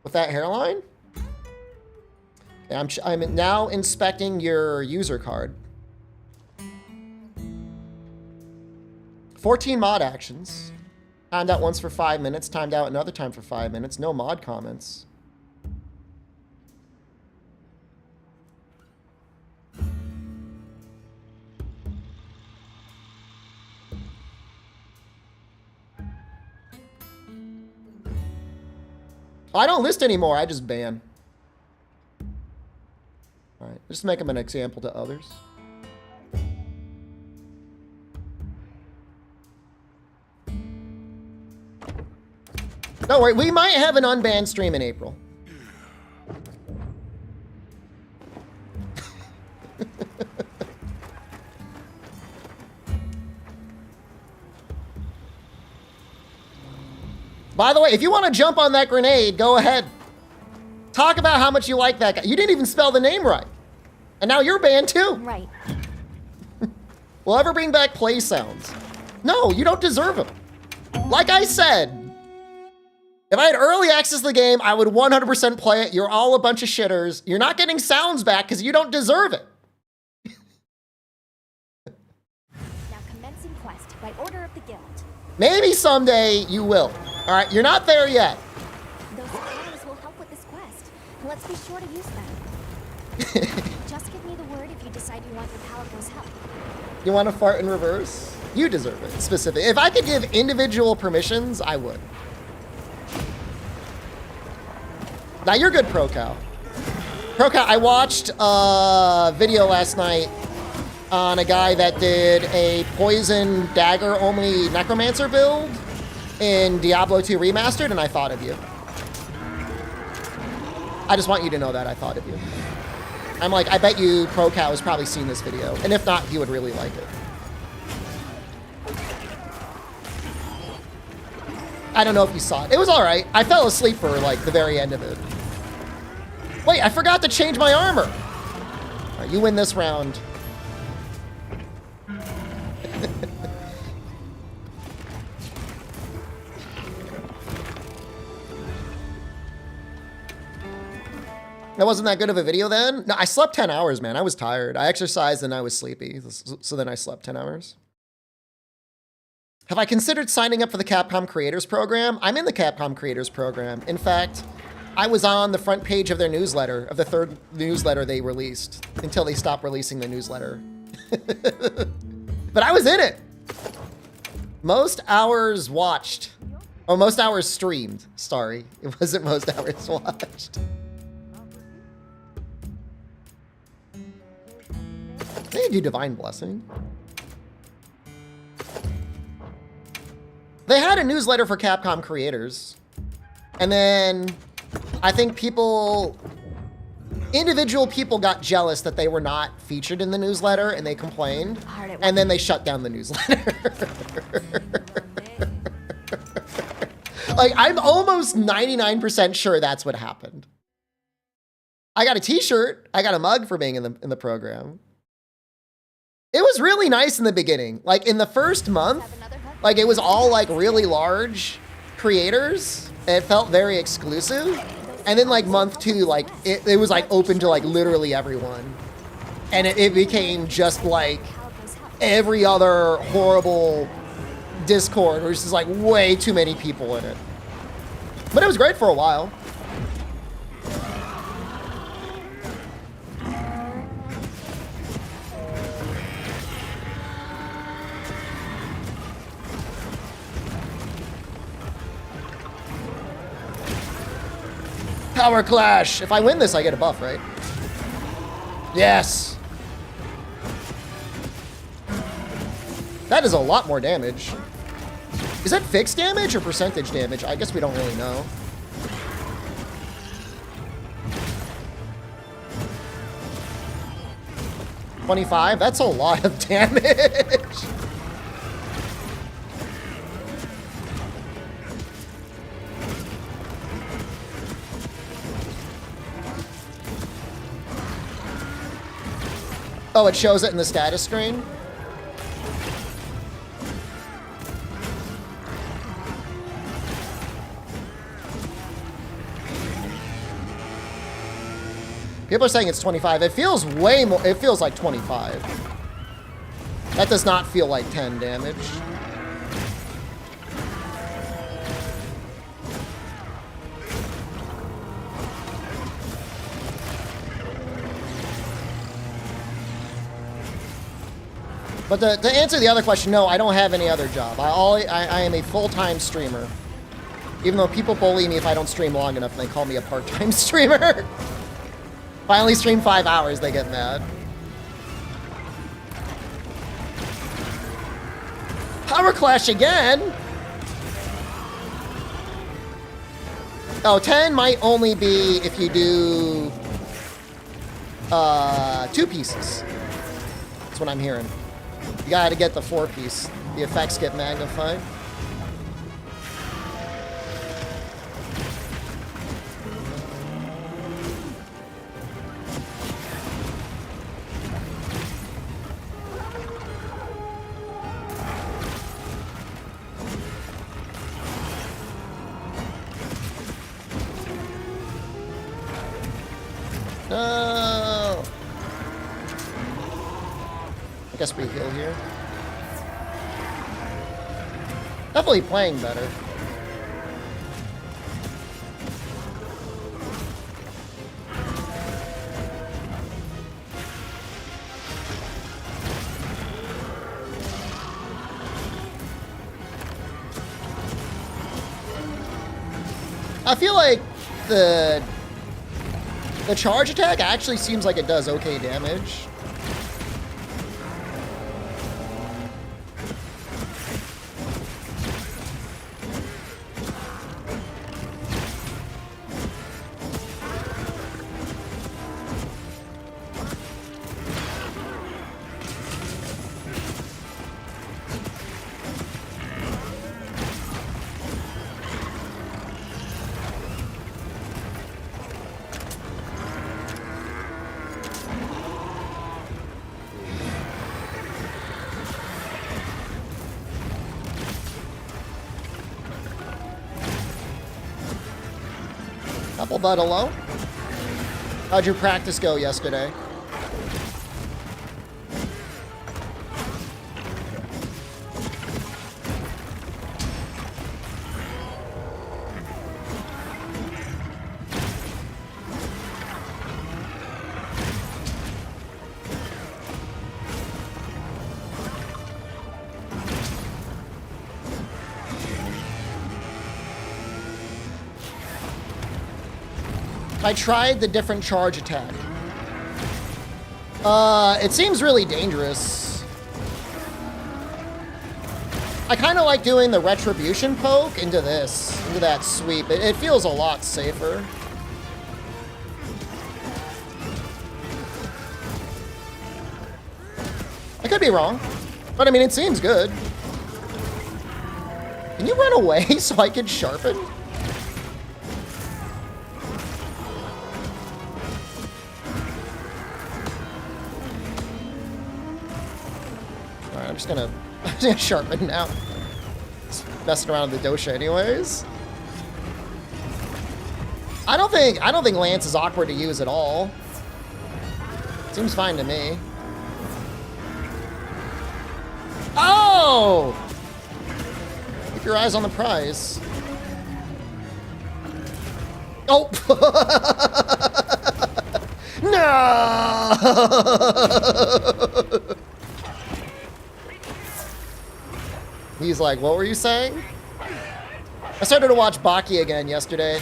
With that hairline? Okay, I'm now inspecting your user card. 14 mod actions. Timed out once for 5 minutes, timed out another time for 5 minutes. No mod comments. I don't list anymore, I just ban. All right, just make them an example to others. Don't worry, we might have an unbanned stream in April. By the way, if you want to jump on that grenade, go ahead. Talk about how much you like that guy. You didn't even spell the name right. And now you're banned too. Right. We'll ever bring back play sounds. No, you don't deserve them. Like I said, if I had early access to the game, I would 100% play it. You're all a bunch of shitters. You're not getting sounds back because you don't deserve it. Now commencing quest by order of the guild. Maybe someday you will. All right, you're not there yet. Those supplies will help with this quest. Let's be sure to use them. Just give me the word if you decide you want your Palico's help. You want to fart in reverse? You deserve it, specific. If I could give individual permissions, I would. Now you're good, ProCow. ProCow, I watched a video last night on a guy that did a poison dagger only necromancer build in Diablo 2 Remastered, and I thought of you. I just want you to know that I thought of you. I'm like, I bet you ProCow has probably seen this video, and if not, he would really like it. I don't know if you saw it. It was all right. I fell asleep for like the very end of it. Wait, I forgot to change my armor. All right, you win this round. That wasn't that good of a video then? No, I slept 10 hours, man. I was tired. I exercised and I was sleepy. So then I slept 10 hours. Have I considered signing up for the Capcom Creators Program? I'm in the Capcom Creators Program. In fact, I was on the front page of their newsletter, of the third newsletter they released, until they stopped releasing the newsletter. But I was in it. Most hours watched. Oh, most hours streamed. Sorry, it wasn't most hours watched. They do Divine Blessing. They had a newsletter for Capcom creators. And then I think individual people got jealous that they were not featured in the newsletter and they complained. And then they shut down the newsletter. Like, I'm almost 99% sure that's what happened. I got a t-shirt. I got a mug for being in the program. It was really nice in the beginning. Like, in the first month, like, it was all, like, really large creators. And it felt very exclusive. And then, like, month 2, like, it was, like, open to, like, literally everyone. And it became just, like, every other horrible Discord where there's just, like, way too many people in it. But it was great for a while. Power Clash! If I win this, I get a buff, right? Yes! That is a lot more damage. Is that fixed damage or percentage damage? I guess we don't really know. $25? That's a lot of damage! Oh, it shows it in the status screen? People are saying it's 25. It feels way more. It feels like 25. That does not feel like 10 damage. But to answer the other question, no, I don't have any other job. I am a full-time streamer. Even though people bully me if I don't stream long enough and they call me a part-time streamer. If I only stream 5 hours, they get mad. Power Clash again? Oh, 10 might only be if you do 2 pieces. That's what I'm hearing. You gotta get the 4-piece. The effects get magnified. No! I guess we heal here. Definitely playing better. I feel like the charge attack actually seems like it does okay damage. Apple Bud low. How'd your practice go yesterday? I tried the different charge attack. It seems really dangerous. I kind of like doing the retribution poke into that sweep. It feels a lot safer. I could be wrong, but I mean, it seems good. Can you run away so I can sharpen? I'm just gonna sharpen now. Just messing around with the dosha anyways. I don't think Lance is awkward to use at all. Seems fine to me. Oh! Keep your eyes on the prize. Oh! No! He's like, what were you saying? I started to watch Baki again yesterday.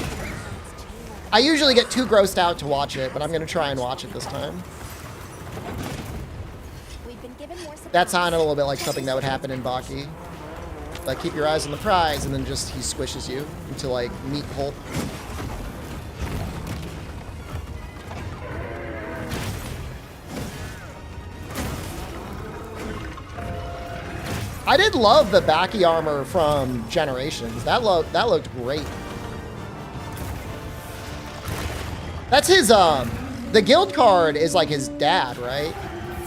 I usually get too grossed out to watch it, but I'm gonna try and watch it this time. That sounded a little bit like something that would happen in Baki. Like, keep your eyes on the prize, and then just he squishes you into like meat pulp. I did love the Baki armor from Generations. That looked great. That's his, the guild card is like his dad, right?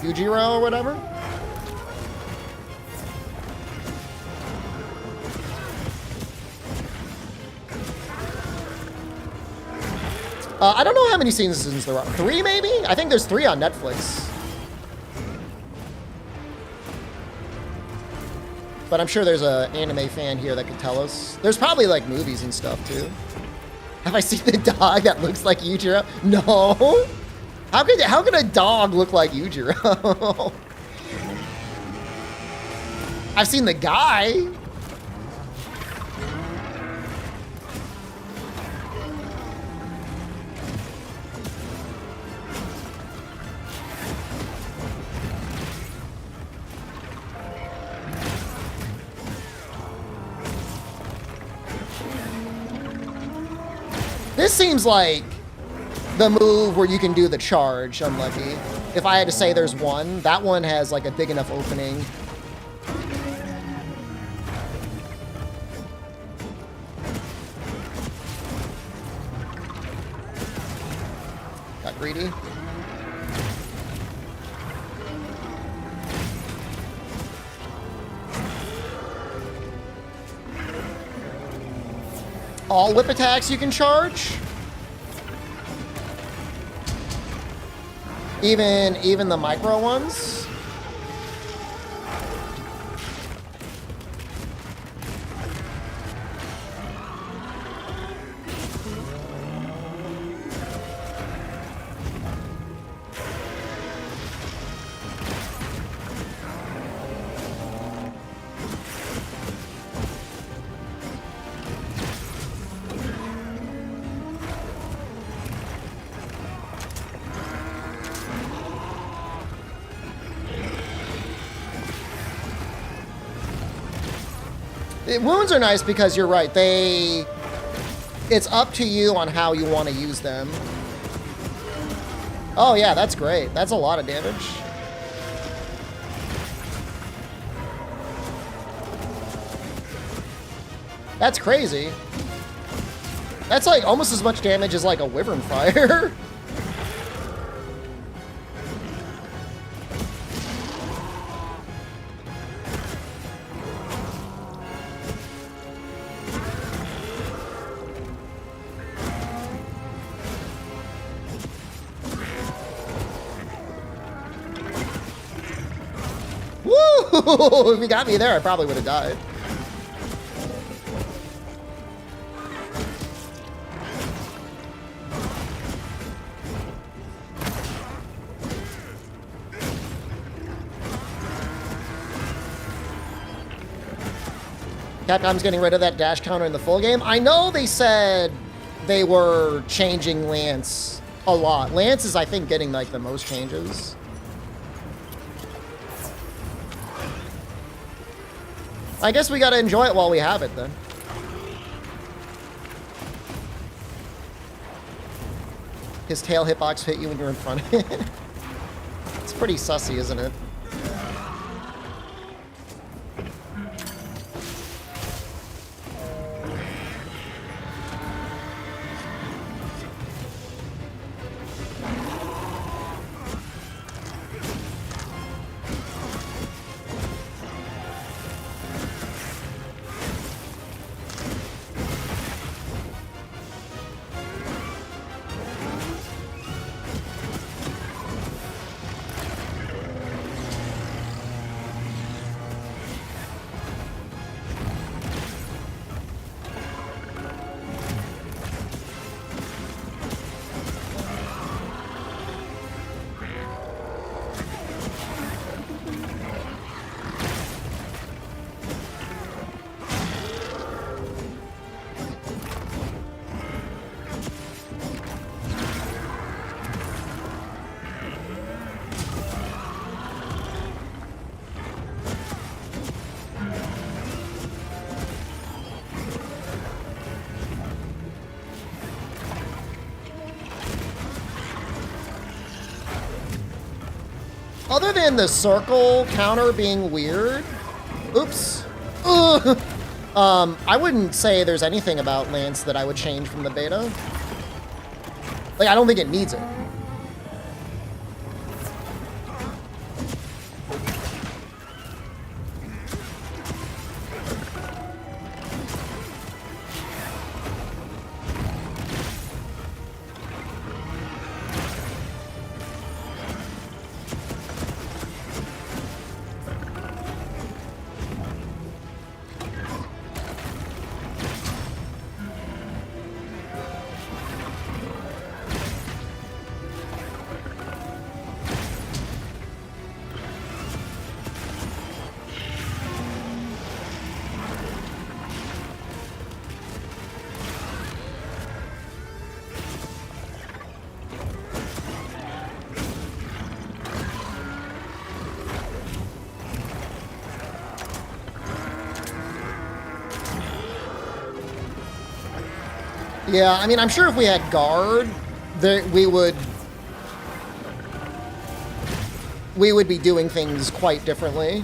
Yujiro or whatever? I don't know how many seasons there are. 3 maybe? I think there's 3 on Netflix. But I'm sure there's an anime fan here that could tell us. There's probably like movies and stuff too. Have I seen the dog that looks like Yujiro? No. How could a dog look like Yujiro? I've seen the guy. This seems like the move where you can do the charge, Unlucky. If I had to say there's one, that one has like a big enough opening. Got greedy. All whip attacks you can charge? Even the micro ones? Wounds are nice because you're right. It's up to you on how you want to use them. Oh yeah, that's great. That's a lot of damage. That's crazy. That's like almost as much damage as like a Wyvern Fire. If he got me there, I probably would have died. Capcom's getting rid of that dash counter in the full game. I know they said they were changing Lance a lot. Lance is, I think, getting like the most changes. I guess we gotta enjoy it while we have it then. His tail hitbox hit you when you're in front of it. It's pretty sussy, isn't it? Other than the circle counter being weird, oops, I wouldn't say there's anything about Lance that I would change from the beta. Like, I don't think it needs it. Yeah, I mean, I'm sure if we had guard, that we would be doing things quite differently.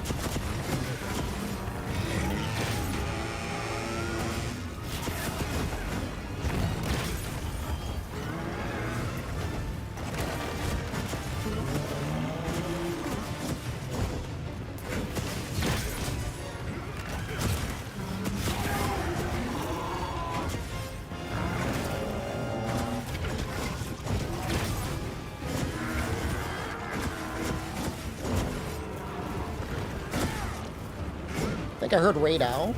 I think I heard Raid Owl.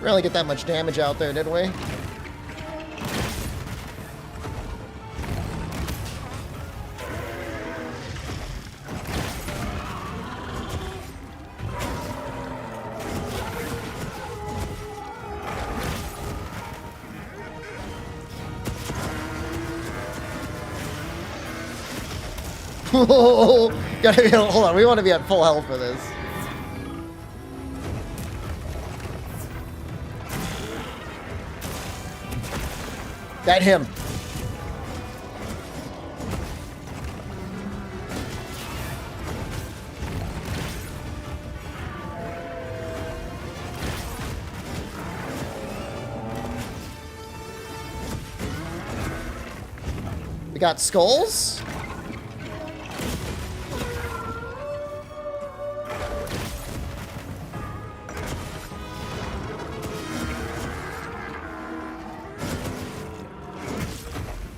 Really get that much damage out there, did we? Hold on, we want to be at full health for this. That him. We got skulls.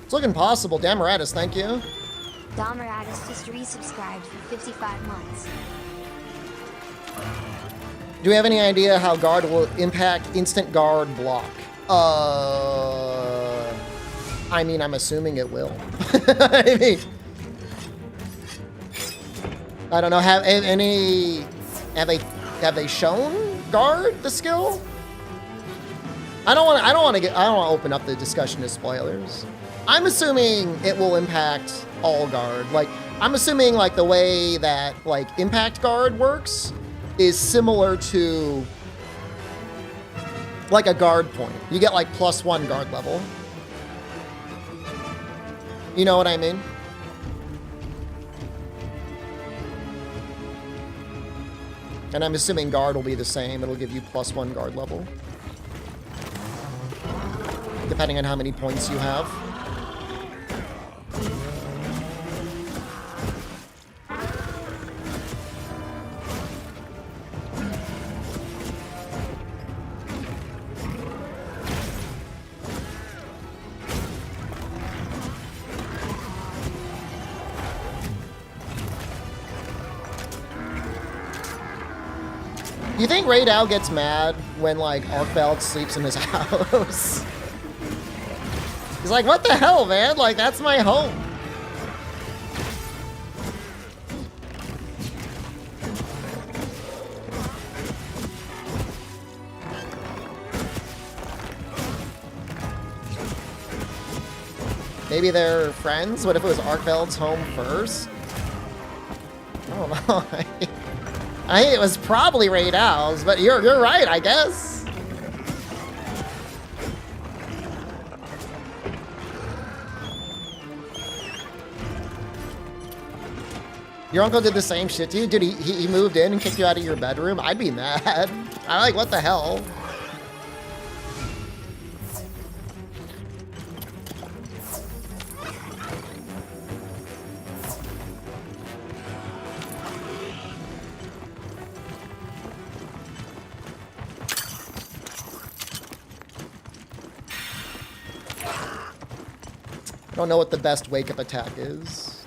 It's looking possible. Damaratus, thank you. Damaratus just resubscribed for 55 months. Do we have any idea how guard will impact instant guard block? I mean, I'm assuming it will. I mean, I don't know. Have they shown guard the skill? I don't want to open up the discussion to spoilers. I'm assuming it will impact all guard. Like, I'm assuming like the way that like impact guard works is similar to like a guard point. You get like +1 guard level. You know what I mean? And I'm assuming guard will be the same. It'll give you +1 guard level, depending on how many points you have. Do you think Raydal gets mad when, like, Arkveld sleeps in his house? He's like, what the hell, man? Like, that's my home. Maybe they're friends? What if it was Arkveld's home first? I don't know. I think it was probably Raydal's, but you're right, I guess. Your uncle did the same shit to you? Dude, he moved in and kicked you out of your bedroom? I'd be mad. I'm like, what the hell? I don't know what the best wake-up attack is.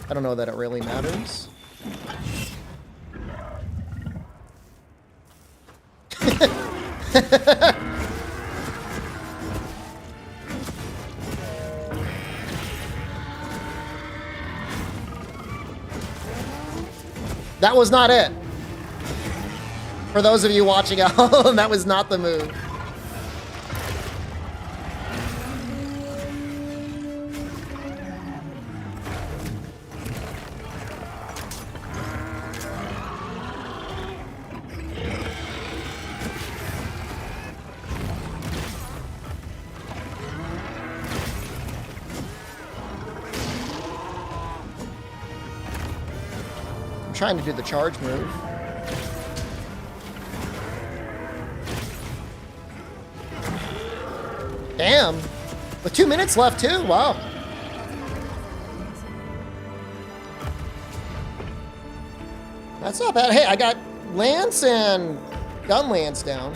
I don't know that it really matters. That was not it. For those of you watching at home, that was not the move. Trying to do the charge move. Damn. With 2 minutes left too, wow. That's not bad. Hey, I got Lance and Gun Lance down.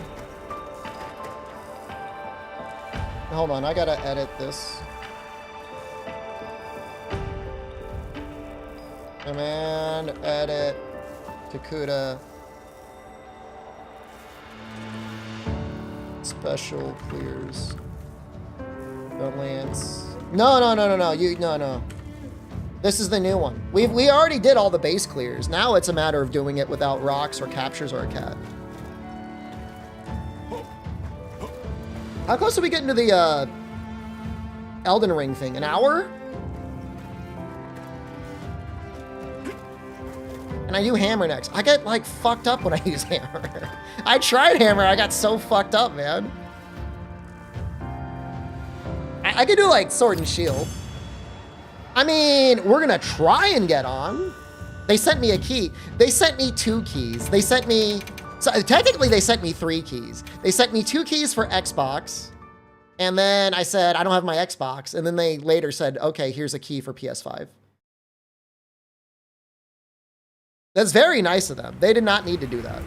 Hold on, I gotta edit this. Command, edit, TOKUDA, special clears, Gun Lance. No. This is the new one. We already did all the base clears. Now it's a matter of doing it without rocks or captures or a cat. How close are we getting to the Elden Ring thing? An hour? And I do hammer next. I get like fucked up when I use hammer. I tried hammer, I got so fucked up, man. I could do like sword and shield. I mean, we're gonna try and get on. They sent me a key. They sent me 2 keys. They sent me, so technically they sent me 3 keys. They sent me 2 keys for Xbox. And then I said, I don't have my Xbox. And then they later said, okay, here's a key for PS5. That's very nice of them. They did not need to do that.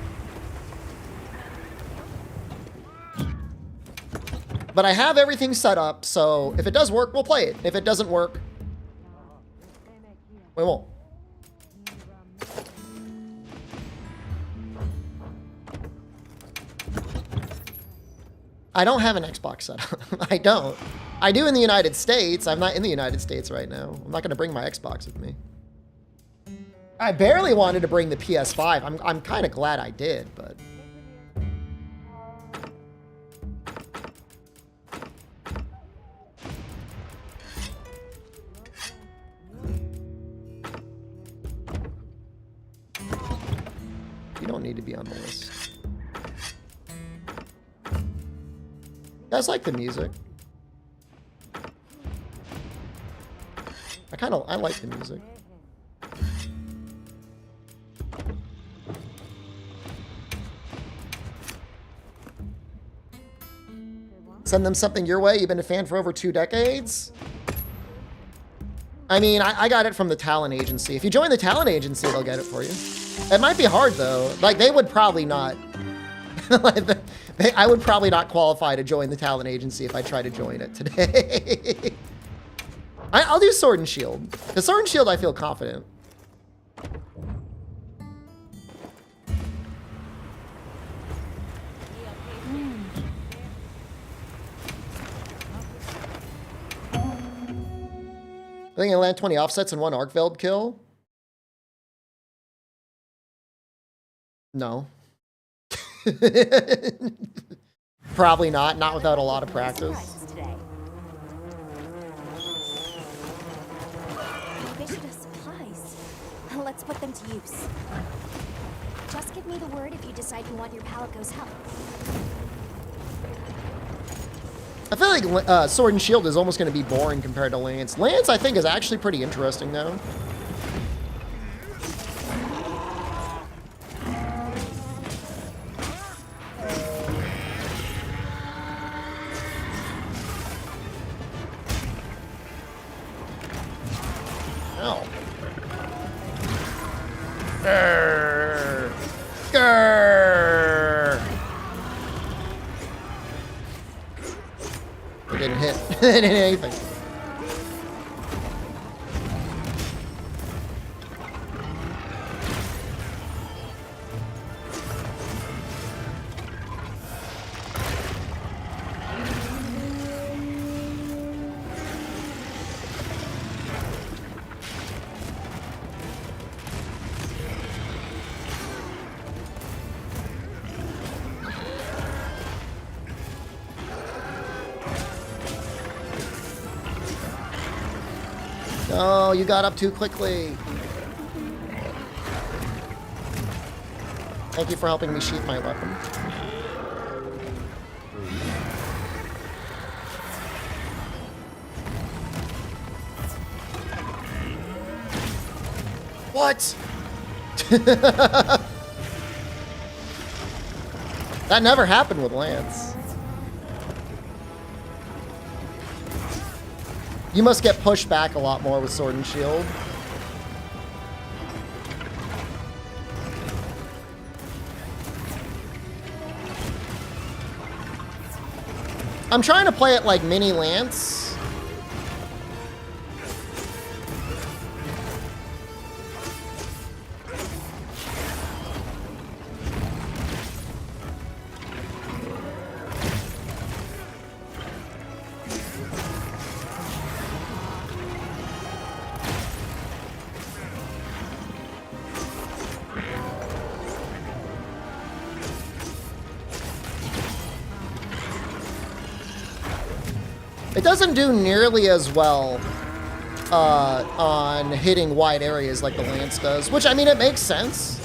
But I have everything set up, so if it does work, we'll play it. If it doesn't work, we won't. I don't have an Xbox set up. I don't. I do in the United States. I'm not in the United States right now. I'm not going to bring my Xbox with me. I barely wanted to bring the PS5. I'm kind of glad I did, but... You don't need to be on the list. You guys like the music? I like the music. Send them something your way. You've been a fan for over 2 decades. I mean, I got it from the talent agency. If you join the talent agency, they'll get it for you. It might be hard though. Like they would probably not. I would probably not qualify to join the talent agency if I try to join it today. I'll do Sword and Shield. The Sword and Shield, I feel confident. I think I land 20 offsets and 1 Arkveld kill. No. Probably not. Not without a lot of practice. Supplies. Let's put them to use. Just give me the word if you decide you want your Palico's help. I feel like Sword and Shield is almost going to be boring compared to Lance. Lance, I think, is actually pretty interesting, though. Ow. Grrr. Grrr. It didn't hit. It didn't hit anything. Oh, you got up too quickly. Thank you for helping me sheath my weapon. What? That never happened with Lance. You must get pushed back a lot more with Sword and Shield. I'm trying to play it like mini Lance. It doesn't do nearly as well on hitting wide areas like the Lance does, which, I mean, it makes sense.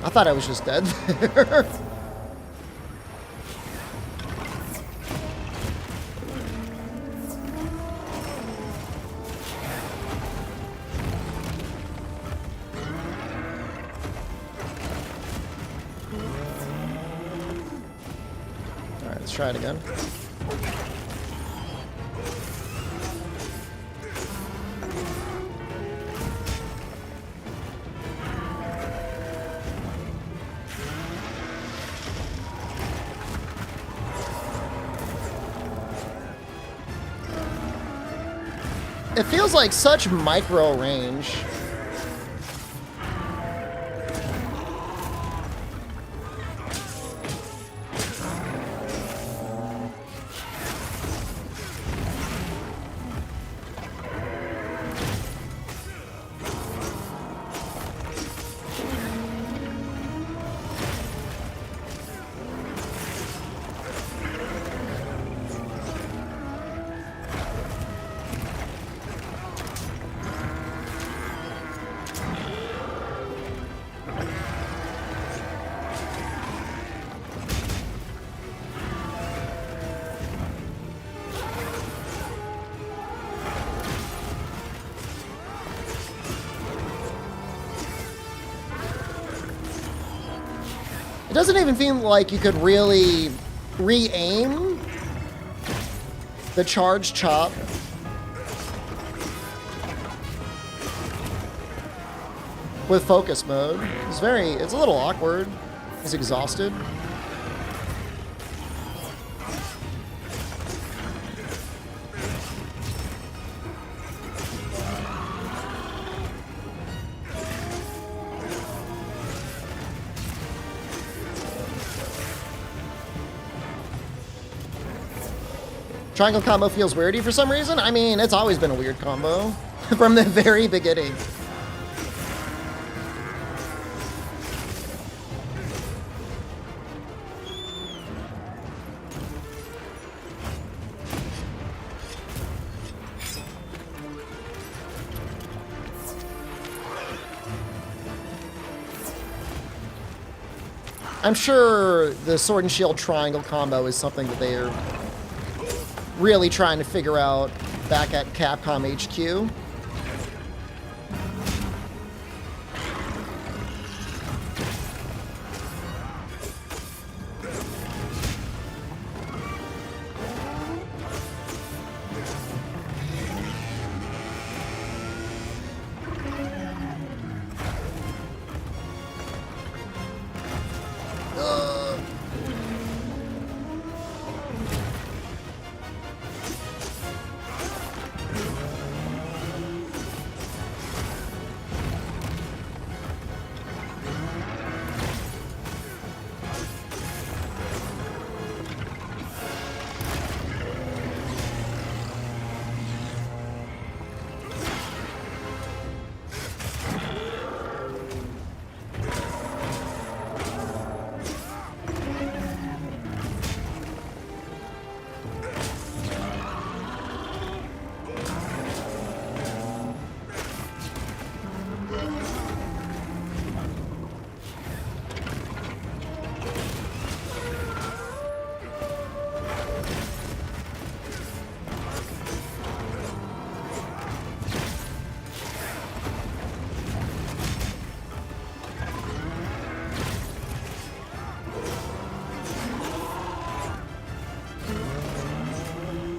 I thought I was just dead there. Alright, let's try it again. It feels like such micro range. It doesn't even feel like you could really re-aim the charge chop. With focus mode. It's a little awkward. He's exhausted. Triangle combo feels weirdy for some reason. I mean, it's always been a weird combo from the very beginning. I'm sure the sword and shield triangle combo is something that they are really trying to figure out back at Capcom HQ.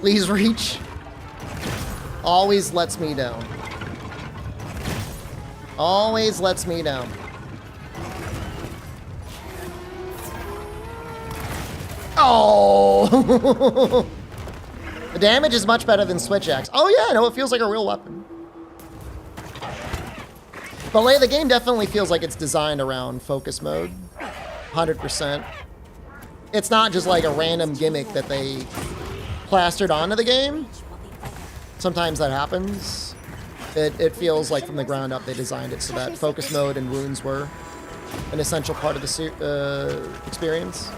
Please reach. Always lets me down. Always lets me down. Oh! The damage is much better than Switch Axe. Oh yeah, no, it feels like a real weapon. But the game definitely feels like it's designed around focus mode. 100%. It's not just like a random gimmick that they plastered onto the game. Sometimes that happens. It feels like from the ground up they designed it so that focus mode and wounds were an essential part of the experience.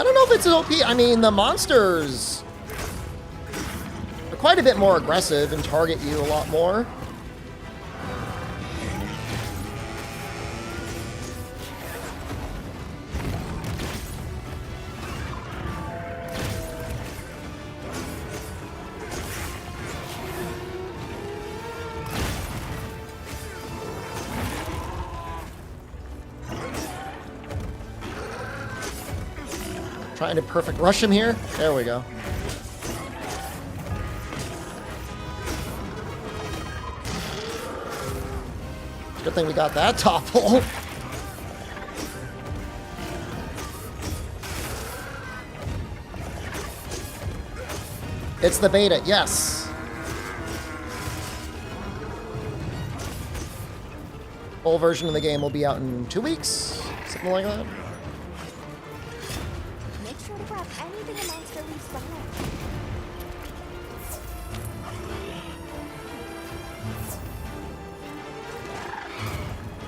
I don't know if it's an OP. I mean, the monsters are quite a bit more aggressive and target you a lot more. Trying to perfect rush him here. There we go. Good thing we got that topple. It's the beta, yes. Full version of the game will be out in 2 weeks, something like that. Make sure to grab anything a monster leaves behind.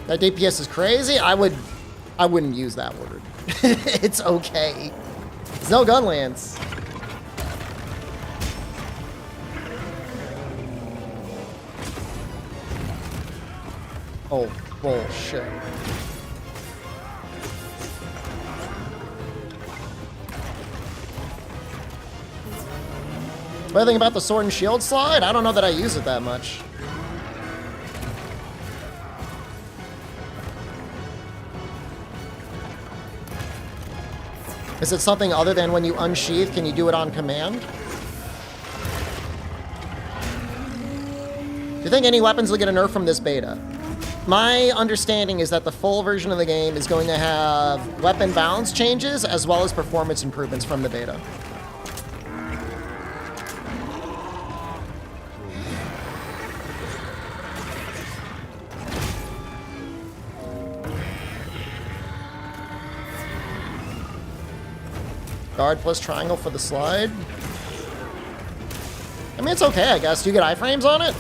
That DPS is crazy. I wouldn't use that word. It's okay. There's no gun lance. Oh, bullshit. What do you think about the sword and shield slide? I don't know that I use it that much. Is it something other than when you unsheath? Can you do it on command? Do you think any weapons will get a nerf from this beta? My understanding is that the full version of the game is going to have weapon balance changes as well as performance improvements from the beta. Guard plus triangle for the slide. I mean, it's okay, I guess. Do you get iframes on it?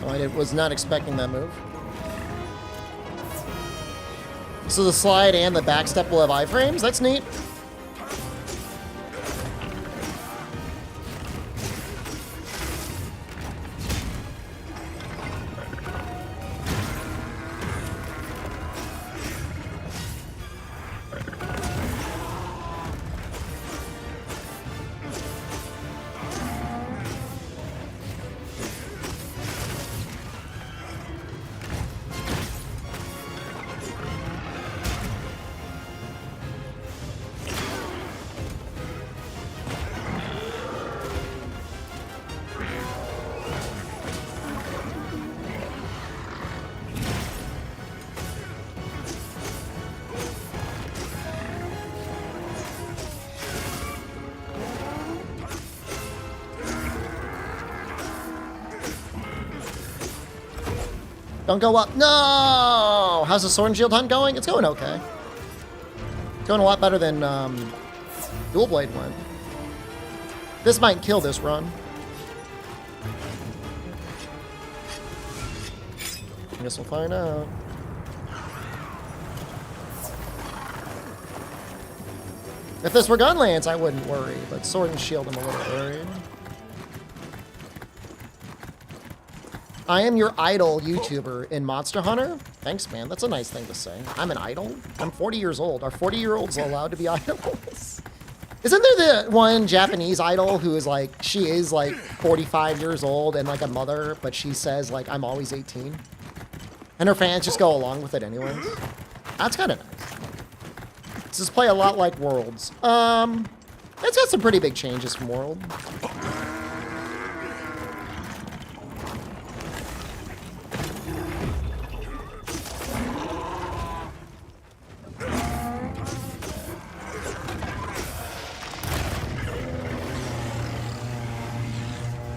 I was not expecting that move. So the slide and the backstep will have iframes? That's neat. Don't go up. No! How's the sword and shield hunt going? It's going okay. It's going a lot better than Dual Blade went. This might kill this run. I guess we'll find out. If this were Gunlance, I wouldn't worry, but Sword and Shield, I'm a little worried. I am your idol YouTuber in Monster Hunter. Thanks, man. That's a nice thing to say. I'm an idol? I'm 40 years old. Are 40-year-olds allowed to be idols? Isn't there the one Japanese idol who is like, she is like 45 years old and like a mother, but she says like, I'm always 18? And her fans just go along with it anyways? That's kind of nice. Does this play a lot like Worlds? It's got some pretty big changes from World.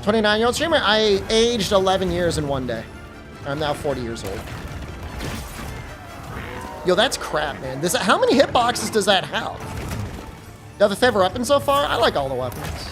"29-year-old streamer, I aged 11 years in one day. I'm now 40 years old." Yo, that's crap, man. How many hitboxes does that have? You have a favorite weapon so far? I like all the weapons.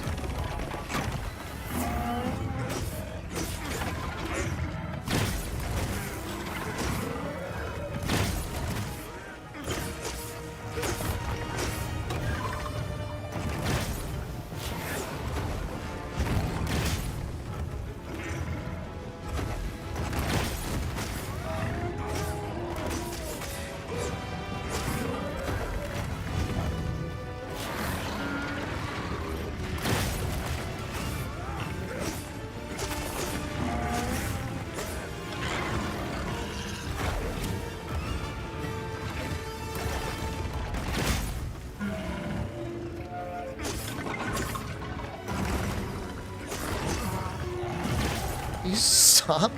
You suck.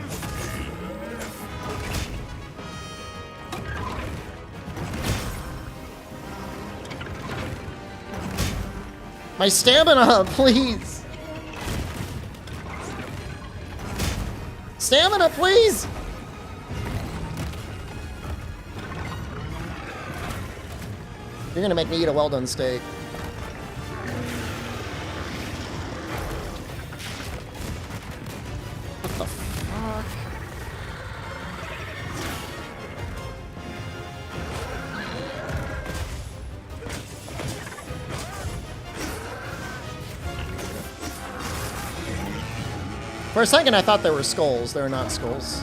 My stamina, please. Stamina, please. You're gonna make me eat a well-done steak. What the fuck? For a second, I thought they were skulls. They're not skulls.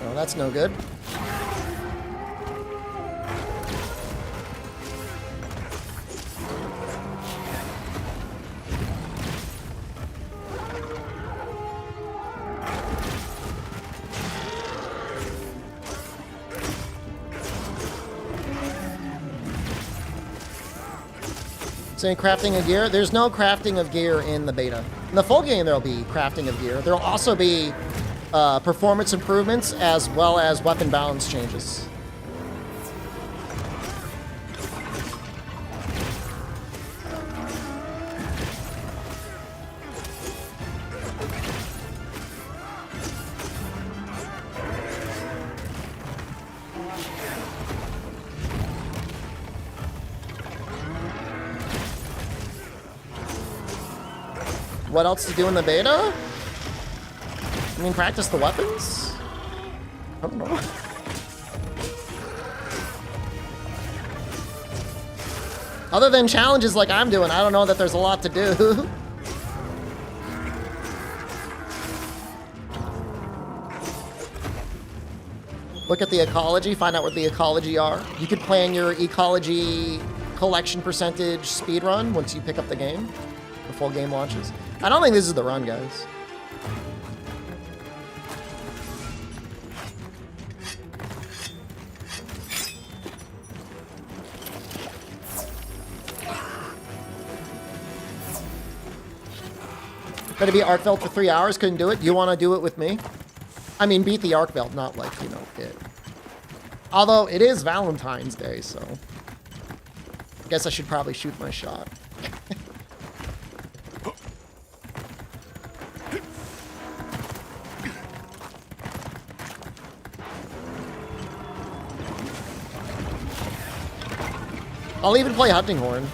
Oh, that's no good. Any crafting of gear? There's no crafting of gear in the beta. In the full game, there'll be crafting of gear. There'll also be performance improvements as well as weapon balance changes. What else to do in the beta? I mean, practice the weapons? I don't know. Other than challenges like I'm doing, I don't know that there's a lot to do. Look at the ecology, find out what the ecology are. You could plan your ecology collection percentage speedrun once you pick up the game. The full game launches. I don't think this is the run, guys. Gonna be Arkveld for 3 hours, couldn't do it. You wanna do it with me? I mean, beat the Arkveld, not like, you know, it. Although, it is Valentine's Day, so. I guess I should probably shoot my shot. I'll even play Hunting Horn.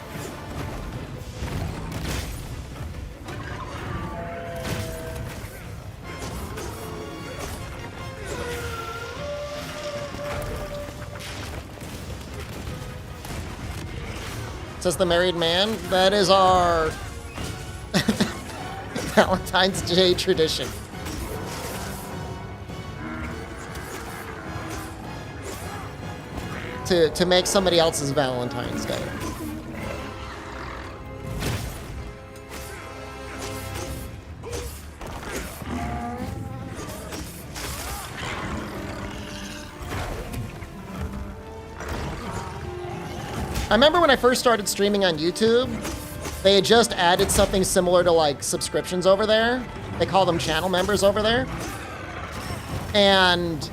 Says the married man. That is our Valentine's Day tradition. To make somebody else's Valentine's Day. I remember when I first started streaming on YouTube, they had just added something similar to like subscriptions over there. They call them channel members over there. And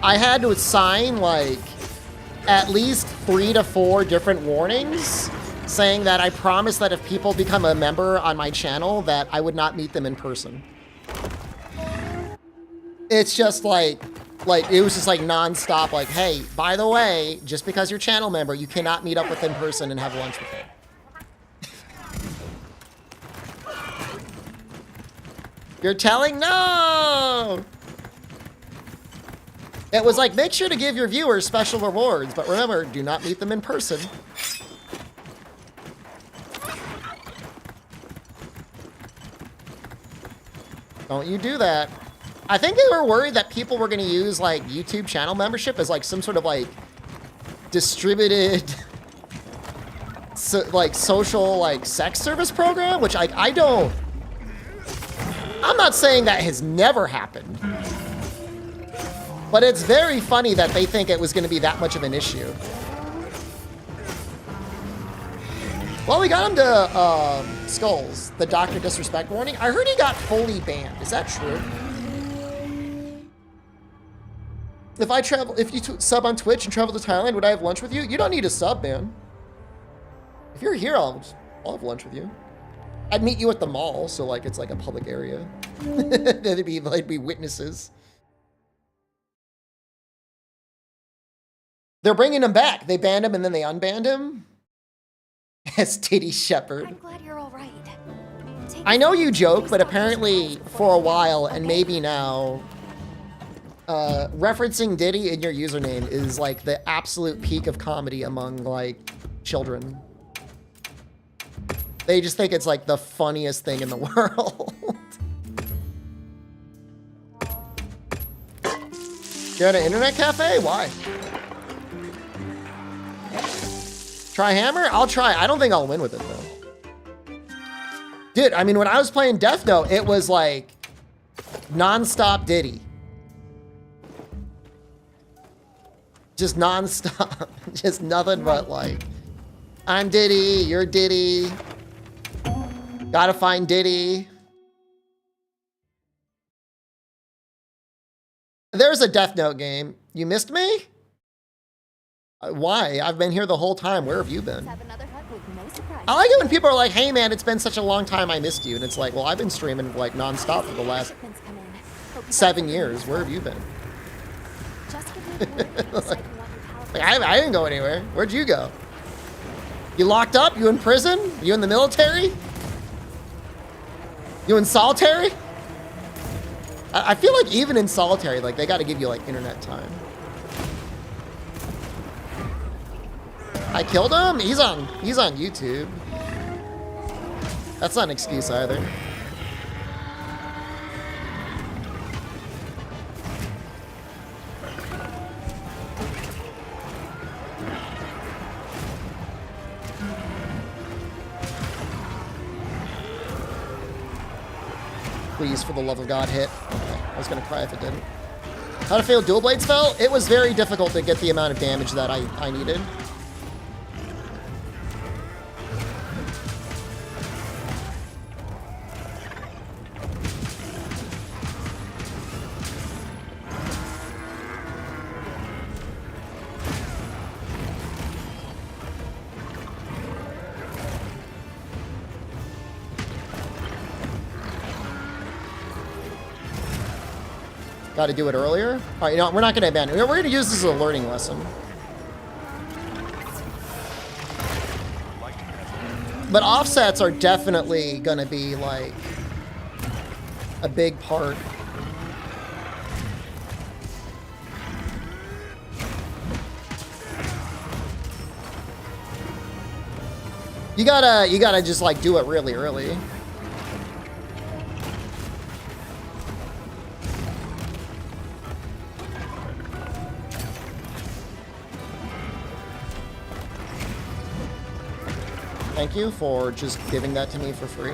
I had to sign like at least 3 to 4 different warnings saying that I promised that if people become a member on my channel that I would not meet them in person. It's just like it was just like non-stop, like, hey, by the way, just because you're a channel member, you cannot meet up with in person and have lunch with him. You're telling? No! It was like, make sure to give your viewers special rewards, but remember, do not meet them in person. Don't you do that. I think they were worried that people were going to use like YouTube channel membership as like some sort of like distributed like social like sex service program, which like I'm not saying that has never happened, but it's very funny that they think it was going to be that much of an issue. Well, we got him to Skulls, the Dr. Disrespect warning. I heard he got fully banned. Is that true? If you sub on Twitch and travel to Thailand, would I have lunch with you? You don't need a sub, man. If you're here, I'll have lunch with you. I'd meet you at the mall, so like it's like a public area. There'd be witnesses. They're bringing him back. They banned him and then they unbanned him. As Titty Shepherd. I'm glad you're all right. I know you joke, but apparently for a while and maybe now, referencing Diddy in your username is like the absolute peak of comedy among like children. They just think it's like the funniest thing in the world. You're at an internet cafe? Why? Try Hammer? I'll try. I don't think I'll win with it though. Dude, I mean, when I was playing Death Note, it was like non-stop Diddy. Just non-stop. Just nothing but like, I'm Diddy, you're Diddy. Gotta find Diddy. There's a Death Note game. You missed me? Why? I've been here the whole time. Where have you been? I like it when people are like, hey man, it's been such a long time I missed you. And it's like, well, I've been streaming like non-stop for the last 7 years. Where have you been? like, I didn't go anywhere. Where'd you go? You locked up? You in prison? You in the military? You in solitary? I feel like even in solitary, like they got to give you like internet time. I killed him? He's on YouTube. That's not an excuse either. Please, for the love of God, hit. Okay, I was gonna cry if it didn't. How to fail dual blades fell? It was very difficult to get the amount of damage that I needed. Got to do it earlier. All right, you know, we're not going to abandon it. We're going to use this as a learning lesson. But offsets are definitely going to be like a big part. You gotta just like do it really early. Thank you for just giving that to me for free.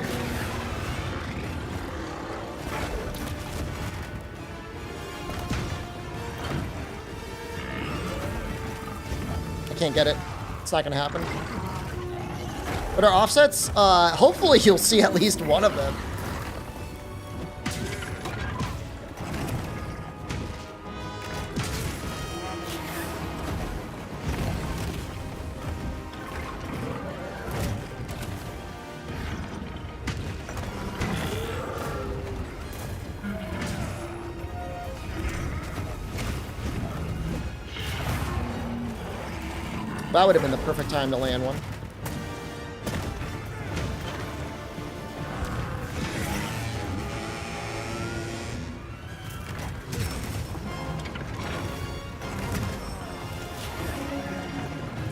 I can't get it. It's not gonna happen. But our offsets, hopefully you'll see at least one of them. That would have been the perfect time to land one.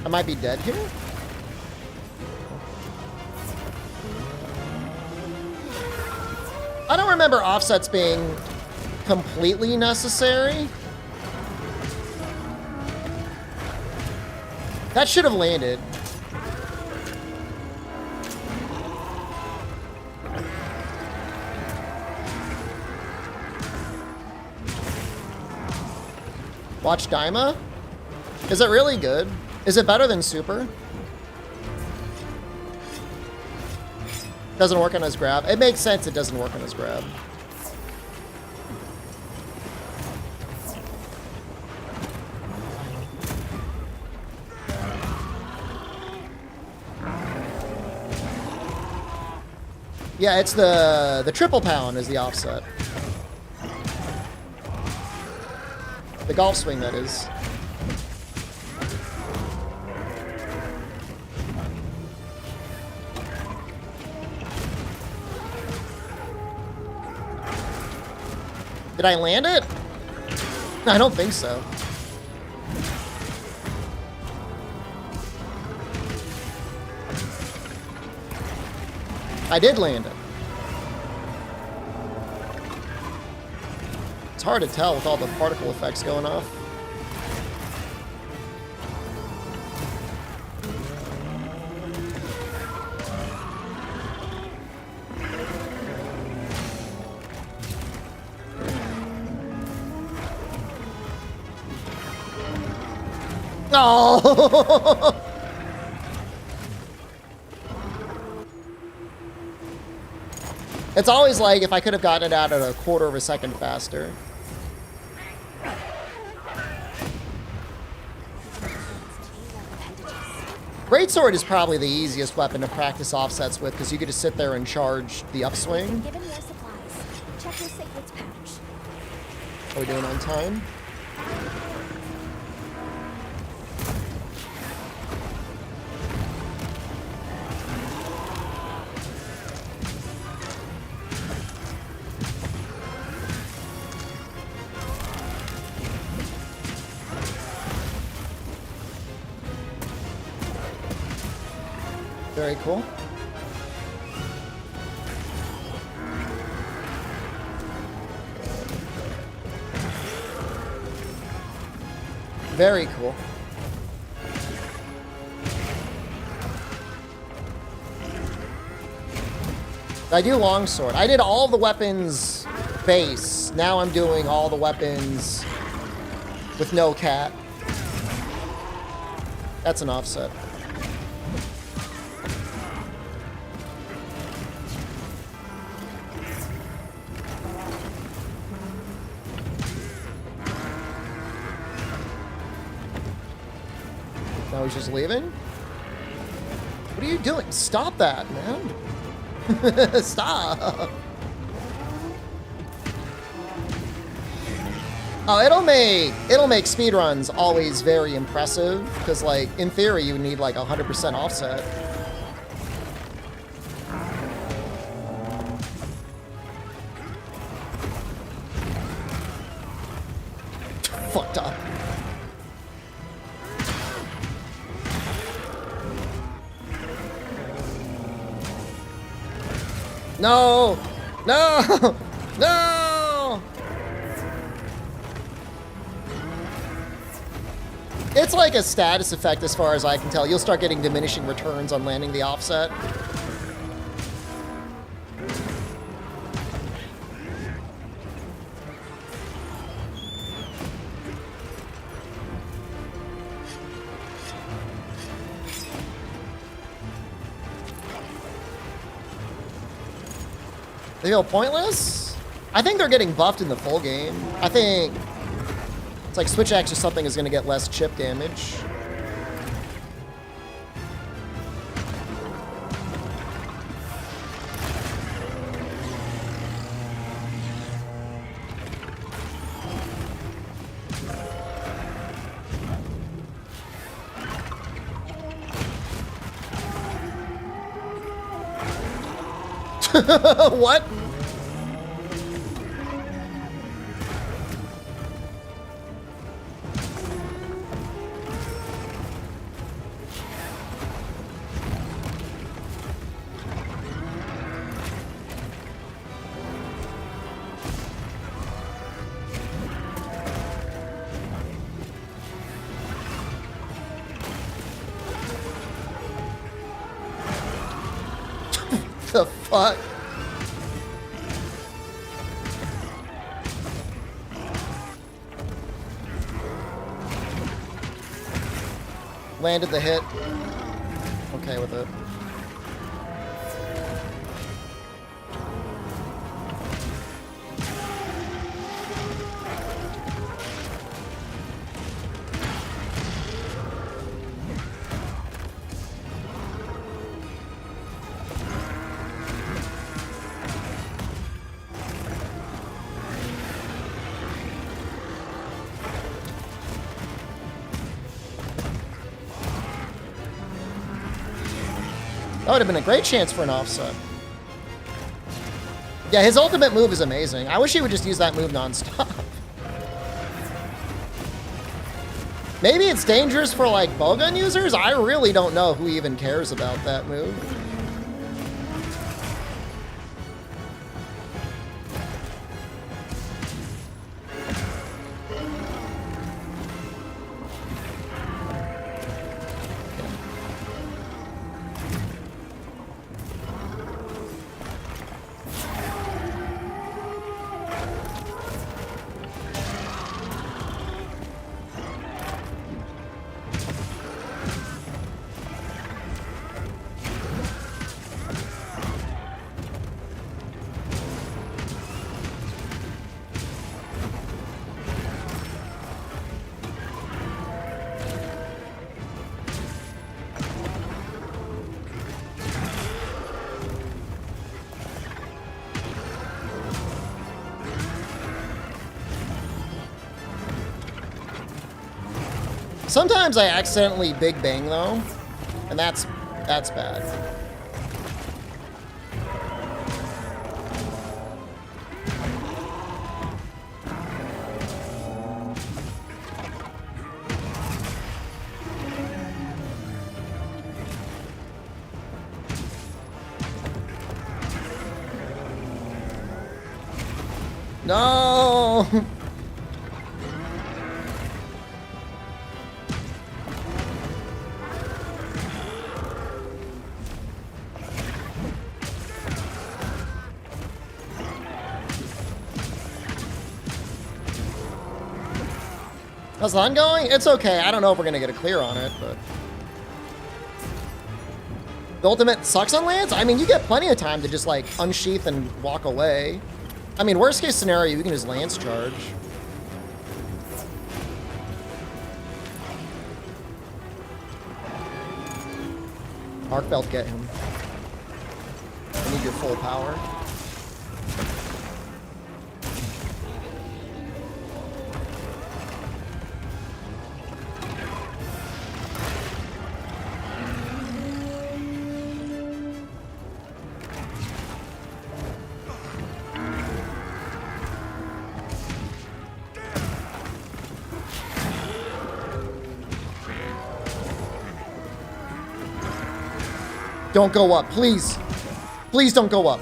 I might be dead here. I don't remember offsets being completely necessary. That should have landed. Watch Daima? Is it really good? Is it better than Super? Doesn't work on his grab. It makes sense it doesn't work on his grab. Yeah, it's the triple pound is the offset. The golf swing, that is. Did I land it? I don't think so. I did land it. It's hard to tell with all the particle effects going off. Oh! It's always like if I could have gotten it out at a quarter of a second faster. Greatsword is probably the easiest weapon to practice offsets with because you could just sit there and charge the upswing. Given your supplies, check your sacred's pouch. Are we doing on time? Very cool. Very cool. I do longsword. I did all the weapons base. Now I'm doing all the weapons with no cat. That's an offset. Now he's just leaving? What are you doing? Stop that, man. Stop. Oh, it'll make speedruns always very impressive because, like, in theory, you need like 100% offset. Fucked up. No! No! No! It's like a status effect as far as I can tell. You'll start getting diminishing returns on landing the offset. They feel pointless? I think they're getting buffed in the full game. I think it's like switch axe or something is going to get less chip damage. What? The fuck? Landed the hit. Okay with it. That would have been a great chance for an offset. Yeah, his ultimate move is amazing. I wish he would just use that move nonstop. Maybe it's dangerous for like bowgun users? I really don't know who even cares about that move. Sometimes I accidentally big bang though, and that's bad. No. How's the going? It's okay. I don't know if we're gonna get a clear on it, but the ultimate sucks on Lance. I mean, you get plenty of time to just like unsheath and walk away. I mean, worst case scenario, you can just Lance charge. Arkveld, get him. I need your full power. Don't go up, please. Please don't go up.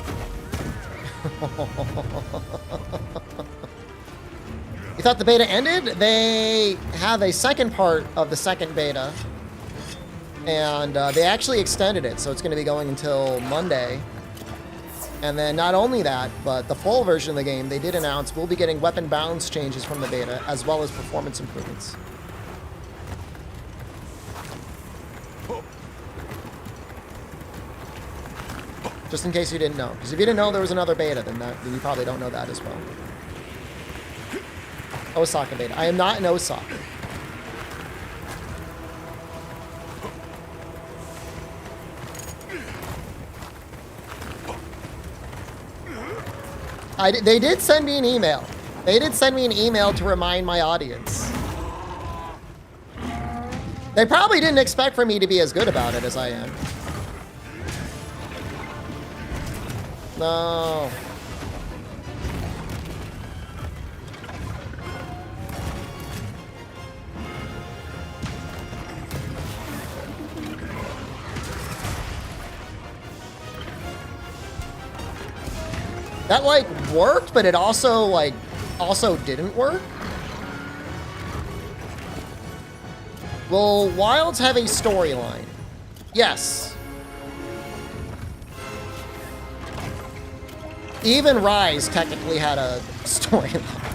You thought the beta ended? They have a second part of the second beta. And they actually extended it, so it's going to be going until Monday. And then not only that, but the full version of the game, they did announce we'll be getting weapon balance changes from the beta, as well as performance improvements. Just in case you didn't know. Because if you didn't know there was another beta, then you probably don't know that as well. Osaka beta. I am not in Osaka. They did send me an email. They did send me an email to remind my audience. They probably didn't expect for me to be as good about it as I am. No. That, like, worked, but it also, like, also didn't work. Will Wilds have a storyline? Yes. Even Rise technically had a storyline.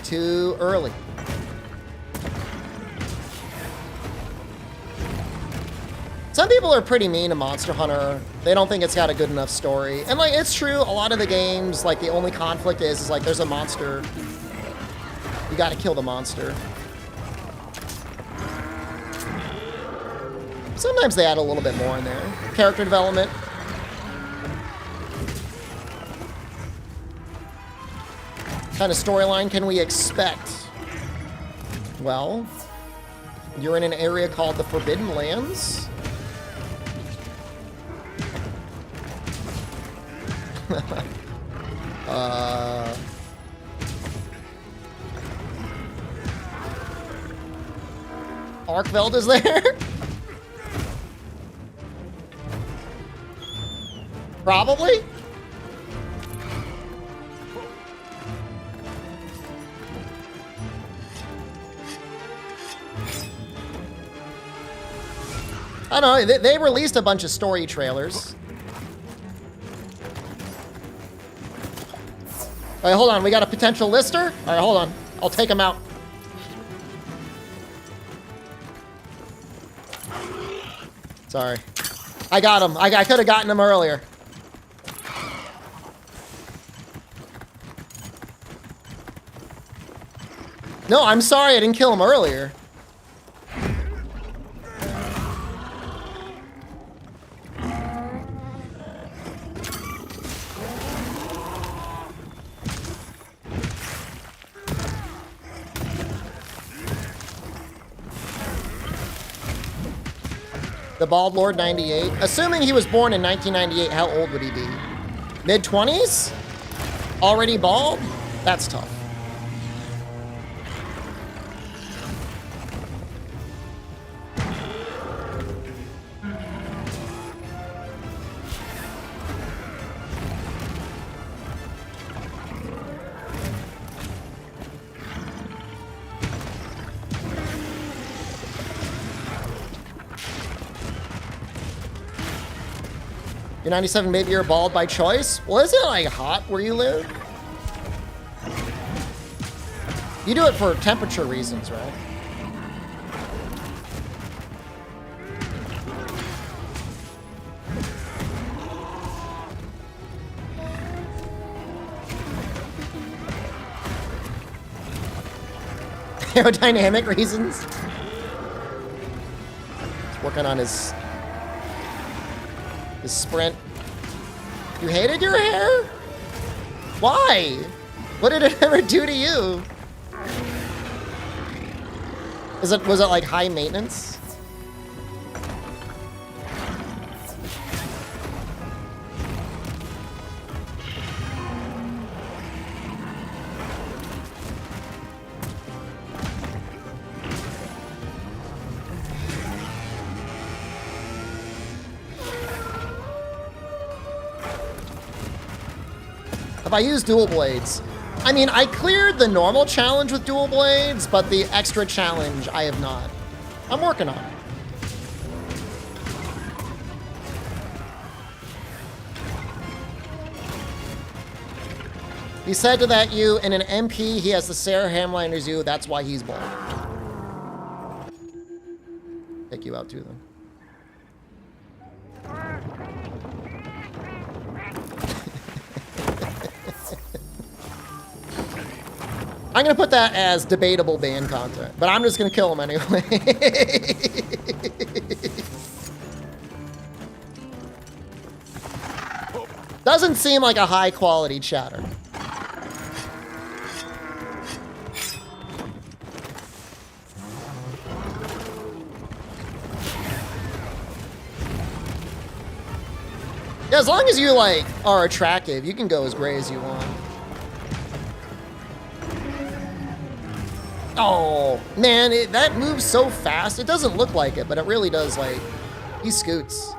Too early. Some people are pretty mean to Monster Hunter. They don't think it's got a good enough story. And like, it's true, a lot of the games, like the only conflict is like there's a monster. You gotta kill the monster. Sometimes they add a little bit more in there. Character development. What kind of storyline can we expect? Well, you're in an area called the Forbidden Lands. Arkveld is there? Probably. I don't know, they released a bunch of story trailers. Alright, hold on, we got a potential lister? Alright, hold on. I'll take him out. Sorry. I got him. I could have gotten him earlier. No, I'm sorry I didn't kill him earlier. The Bald Lord 98. Assuming he was born in 1998, how old would he be? Mid-20s? Already bald? That's tough. You're 97, maybe you're bald by choice? Well, is it like hot where you live? You do it for temperature reasons, right? Aerodynamic reasons? He's working on his sprint. You hated your hair? Why? What did it ever do to you? Was it like high maintenance? If I use dual blades, I mean, I cleared the normal challenge with dual blades, but the extra challenge I have not. I'm working on it. He said to that you, in an MP, he has the Sarah Hamliner's you, that's why he's bald. Take you out too, then. I'm gonna put that as debatable ban content, but I'm just gonna kill him anyway. Doesn't seem like a high quality chatter. Yeah, as long as you like are attractive, you can go as gray as you want. Oh, man, that moves so fast. It doesn't look like it, but it really does, like, he scoots.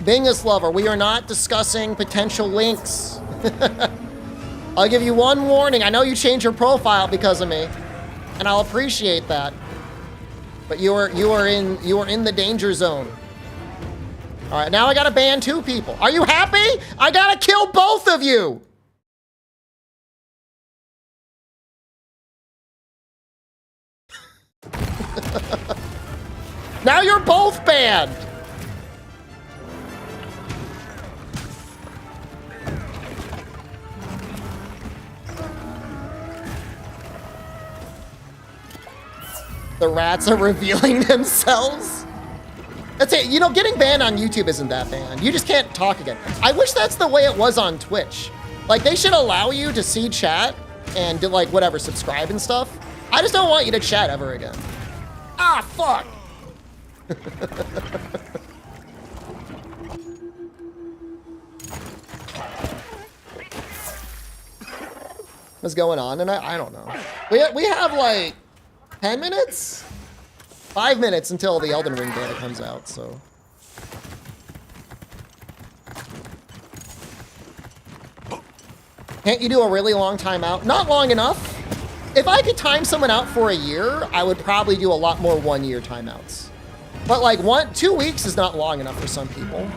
Bingus lover, we are not discussing potential links. I'll give you one warning. I know you changed your profile because of me, and I'll appreciate that. But you are in the danger zone. All right, now I gotta ban 2 people. Are you happy? I gotta kill both of you. Now you're both banned. The rats are revealing themselves. That's it. You know, getting banned on YouTube isn't that bad. You just can't talk again. I wish that's the way it was on Twitch. Like, they should allow you to see chat and do, like, whatever, subscribe and stuff. I just don't want you to chat ever again. Ah, fuck. What's going on? And I don't know. We have, like, 10 minutes? 5 minutes until the Elden Ring beta comes out, so. Can't you do a really long timeout? Not long enough. If I could time someone out for a year, I would probably do a lot more 1-year timeouts. But like 2 weeks is not long enough for some people.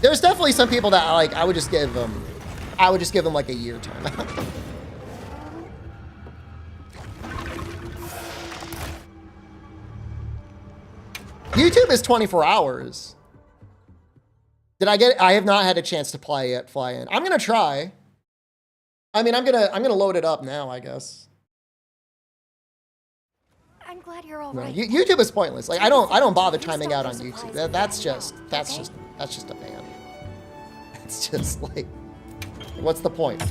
There's definitely some people that like I would just give them like a year timeout. YouTube is 24 hours. I have not had a chance to fly in. I'm gonna try. I mean, I'm gonna load it up now, I guess. I'm glad you're all No, right. YouTube is pointless. Like I don't bother timing out on YouTube. That's just a ban. It's just like, what's the point?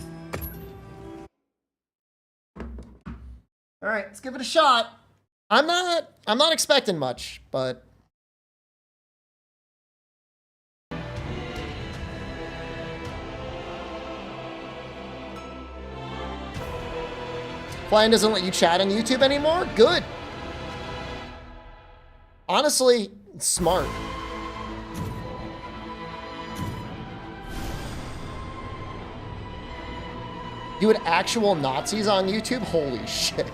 All right, let's give it a shot. I'm not expecting much, but Flying doesn't let you chat on YouTube anymore? Good. Honestly, it's smart. You had actual Nazis on YouTube? Holy shit.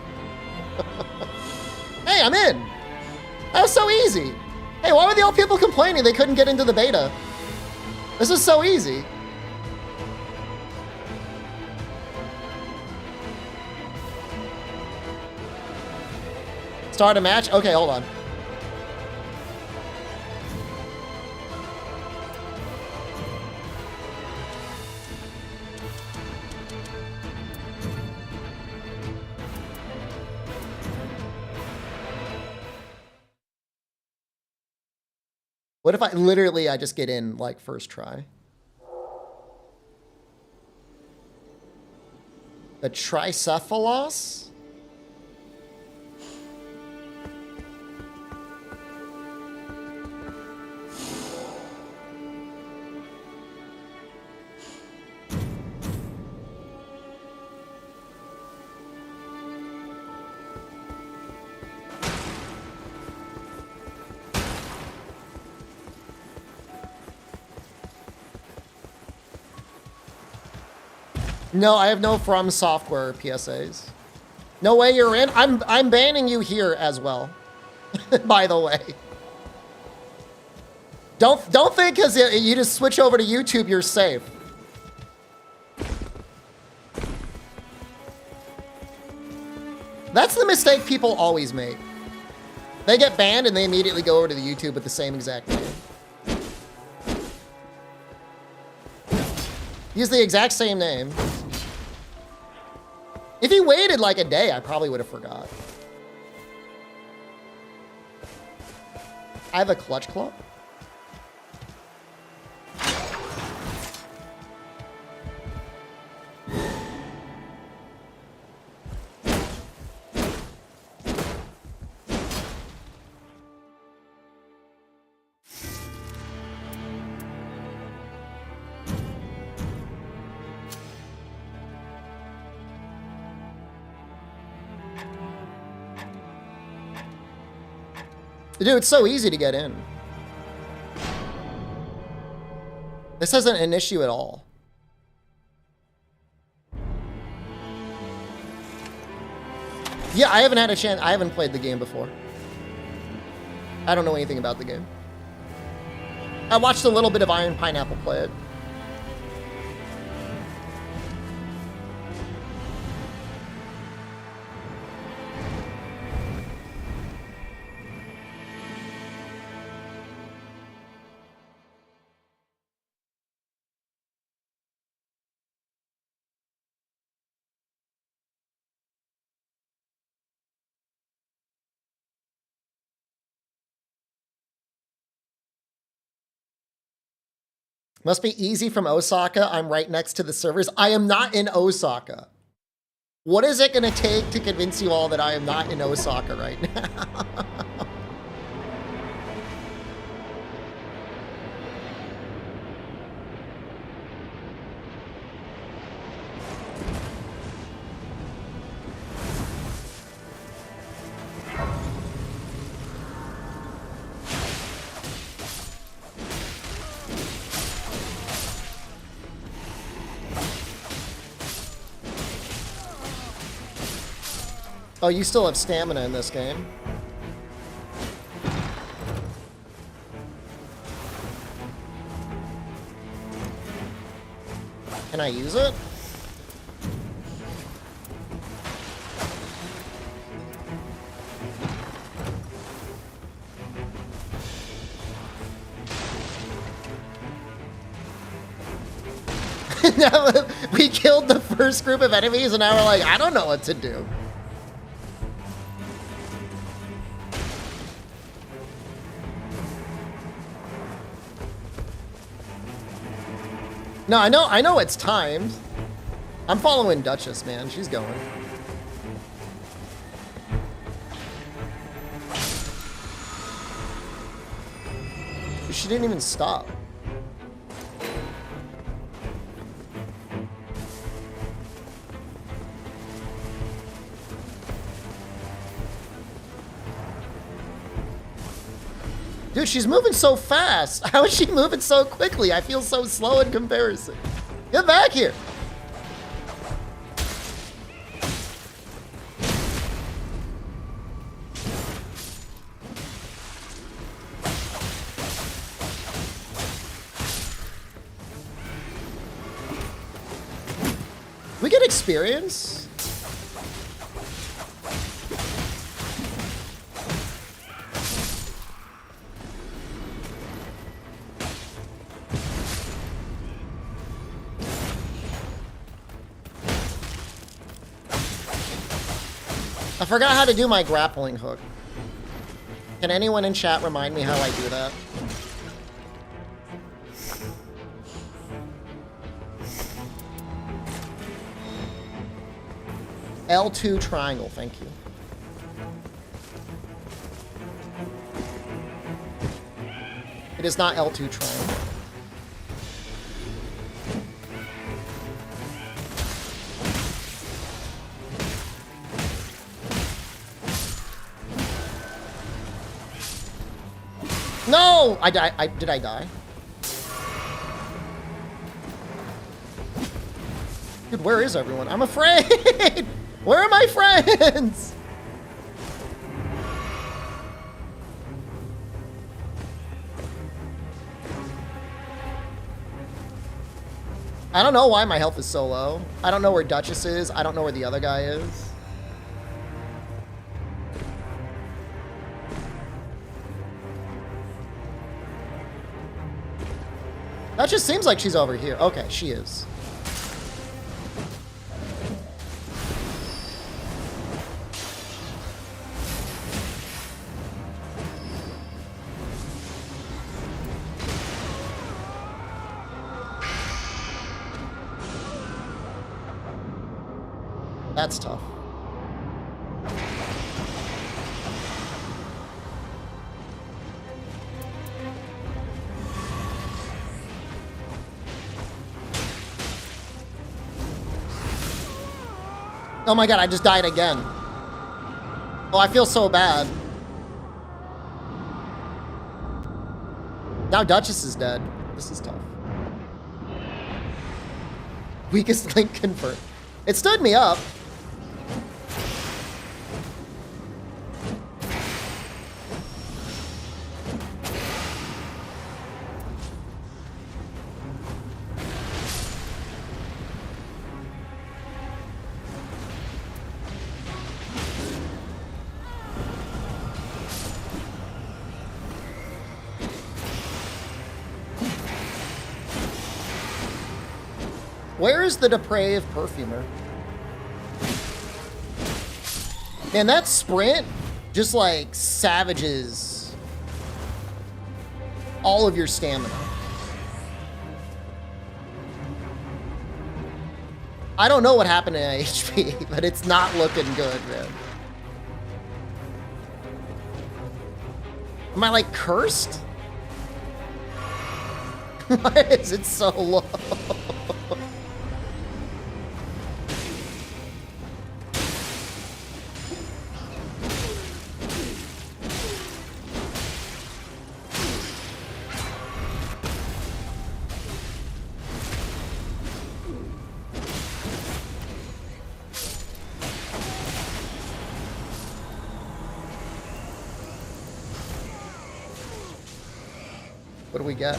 Hey, I'm in. That was so easy. Hey, why were the old people complaining they couldn't get into the beta? This is so easy. Start a match? Okay, hold on. What if I just get in like first try? The tricephalos? No, I have no From Software PSAs. No way you're in. I'm banning you here as well. By the way. Don't think because you just switch over to YouTube, you're safe. That's the mistake people always make. They get banned and they immediately go over to the YouTube with the same exact name. Use the exact same name. If he waited like a day, I probably would have forgot. I have a clutch club. Dude, it's so easy to get in. This isn't an issue at all. Yeah, I haven't had a chance. I haven't played the game before. I don't know anything about the game. I watched a little bit of Iron Pineapple play it. Must be easy from Osaka. I'm right next to the servers. I am not in Osaka. What is it going to take to convince you all that I am not in Osaka right now? Oh, you still have stamina in this game. Can I use it? Now we killed the first group of enemies and now we're like, I don't know what to do. No, I know it's timed. I'm following Duchess, man. She's going. She didn't even stop. Dude, she's moving so fast. How is she moving so quickly? I feel so slow in comparison. Get back here. We get experience. I forgot how to do my grappling hook. Can anyone in chat remind me how I do that? L2 triangle, thank you. It is not L2 triangle. No! Did I die? Dude, where is everyone? I'm afraid! Where are my friends? I don't know why my health is so low. I don't know where Duchess is. I don't know where the other guy is. Duchess seems like she's over here. Okay, she is. That's tough. Oh my god, I just died again. Oh, I feel so bad. Now Duchess is dead. This is tough. Weakest link confirmed. It stood me up. Where is the depraved perfumer? Man, that sprint just like savages all of your stamina. I don't know what happened to HP, but it's not looking good, man. Am I like cursed? Why is it so low? What do we get?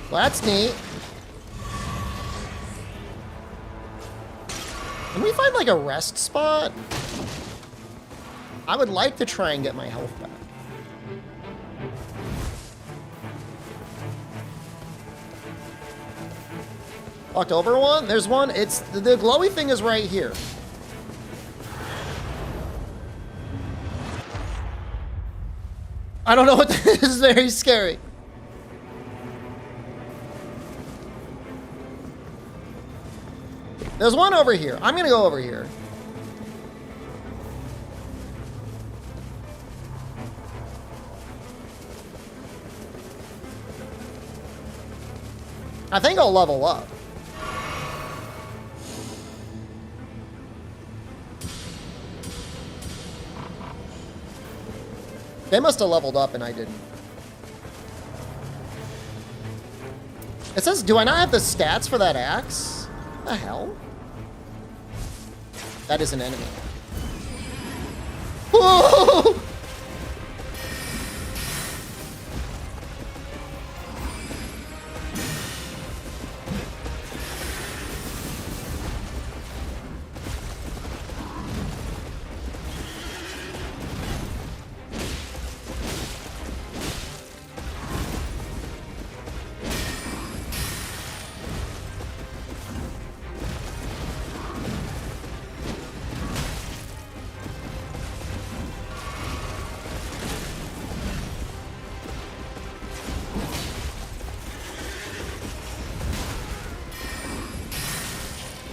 Well, that's neat. Can we find like a rest spot? I would like to try and get my health back. Walked over one? There's one. It's the glowy thing is right here. I don't know what this is. Very scary. There's one over here. I'm gonna go over here. I think I'll level up. They must have leveled up and I didn't. It says, do I not have the stats for that axe? What the hell? That is an enemy. Whoa!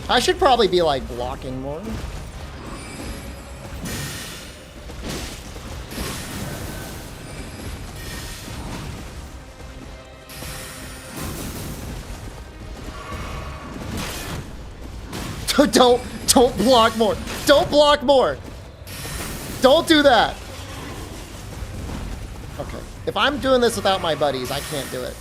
I should probably be like blocking more. Don't block more. Don't block more. Don't do that. Okay. If I'm doing this without my buddies, I can't do it.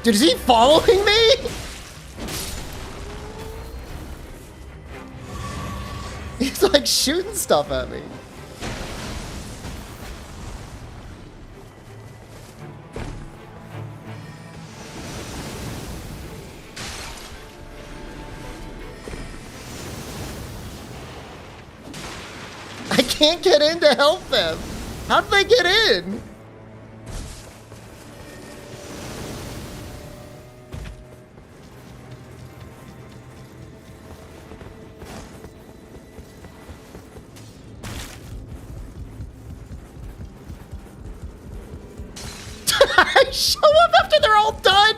Dude, is he following me? He's like shooting stuff at me. I can't get in to help them. How did they get in? I show up after they're all done.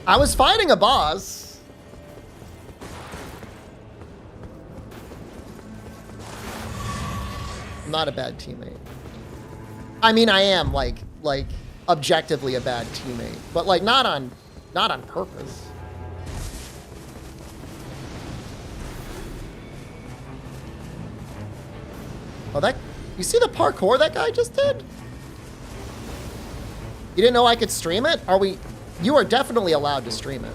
I was fighting a boss. I'm not a bad teammate. I mean, I am like objectively a bad teammate, but like not on purpose. Oh, that, you see the parkour that guy just did? You didn't know I could stream it? Are we, you are definitely allowed to stream it.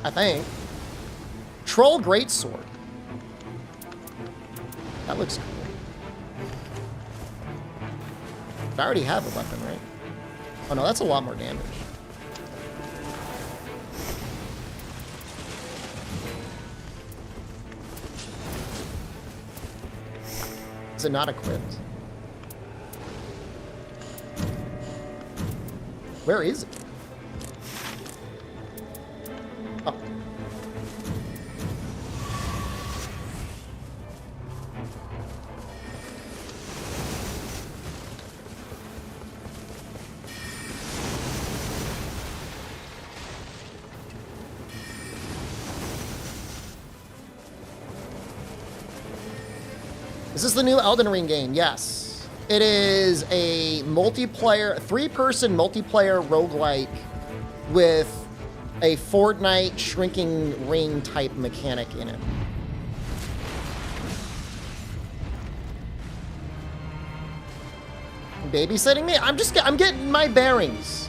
I think. Troll Greatsword. That looks cool. I already have a weapon, right? Oh no, that's a lot more damage. Is it not equipped? Where is it? Oh. Is this the new Elden Ring game? Yes. It is a multiplayer, 3-person multiplayer roguelike with a Fortnite shrinking ring type mechanic in it. Babysitting me? I'm getting my bearings.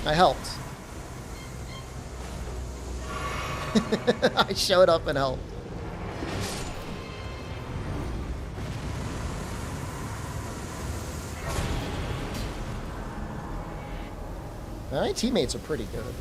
I helped. I showed up and helped. My teammates are pretty good.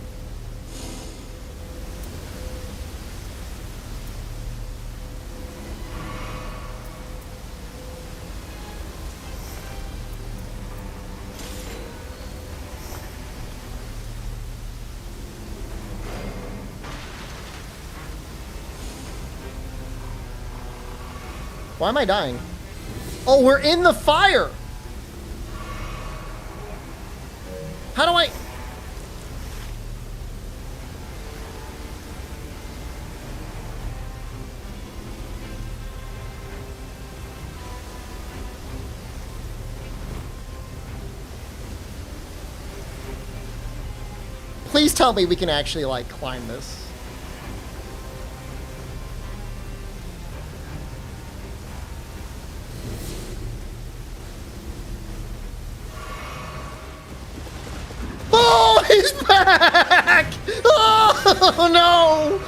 Why am I dying? Oh, we're in the fire! How do I... Please tell me we can actually, like, climb this. Oh, he's back! Oh, no!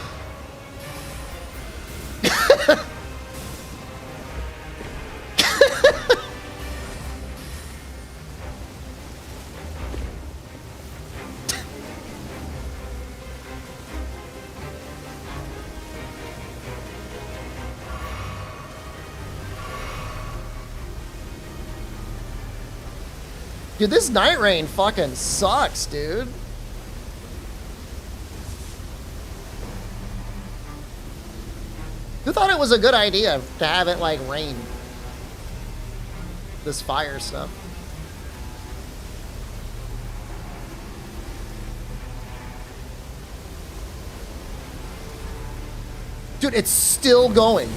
Dude, this night rain fucking sucks, dude. Who thought it was a good idea to have it, like, rain? This fire stuff. Dude, it's still going.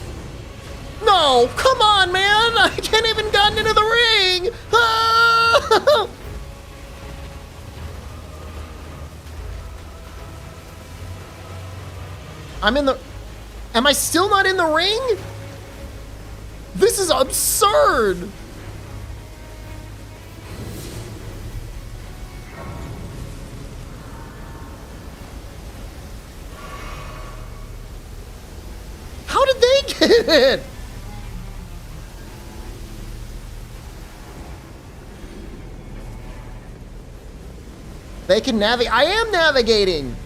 No, come on, man! I can't even get into the ring! Ah! I'm in the... Am I still not in the ring? This is absurd! How did they get it? They can navigate. I am navigating.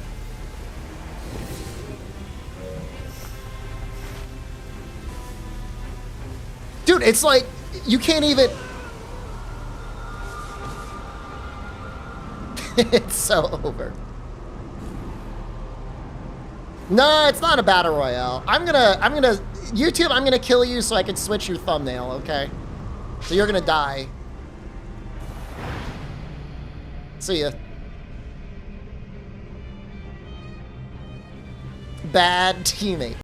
Dude, it's like, you can't even... It's so over. No, it's not a battle royale. YouTube, I'm gonna kill you so I can switch your thumbnail, okay? So you're gonna die. See ya. Bad teammate.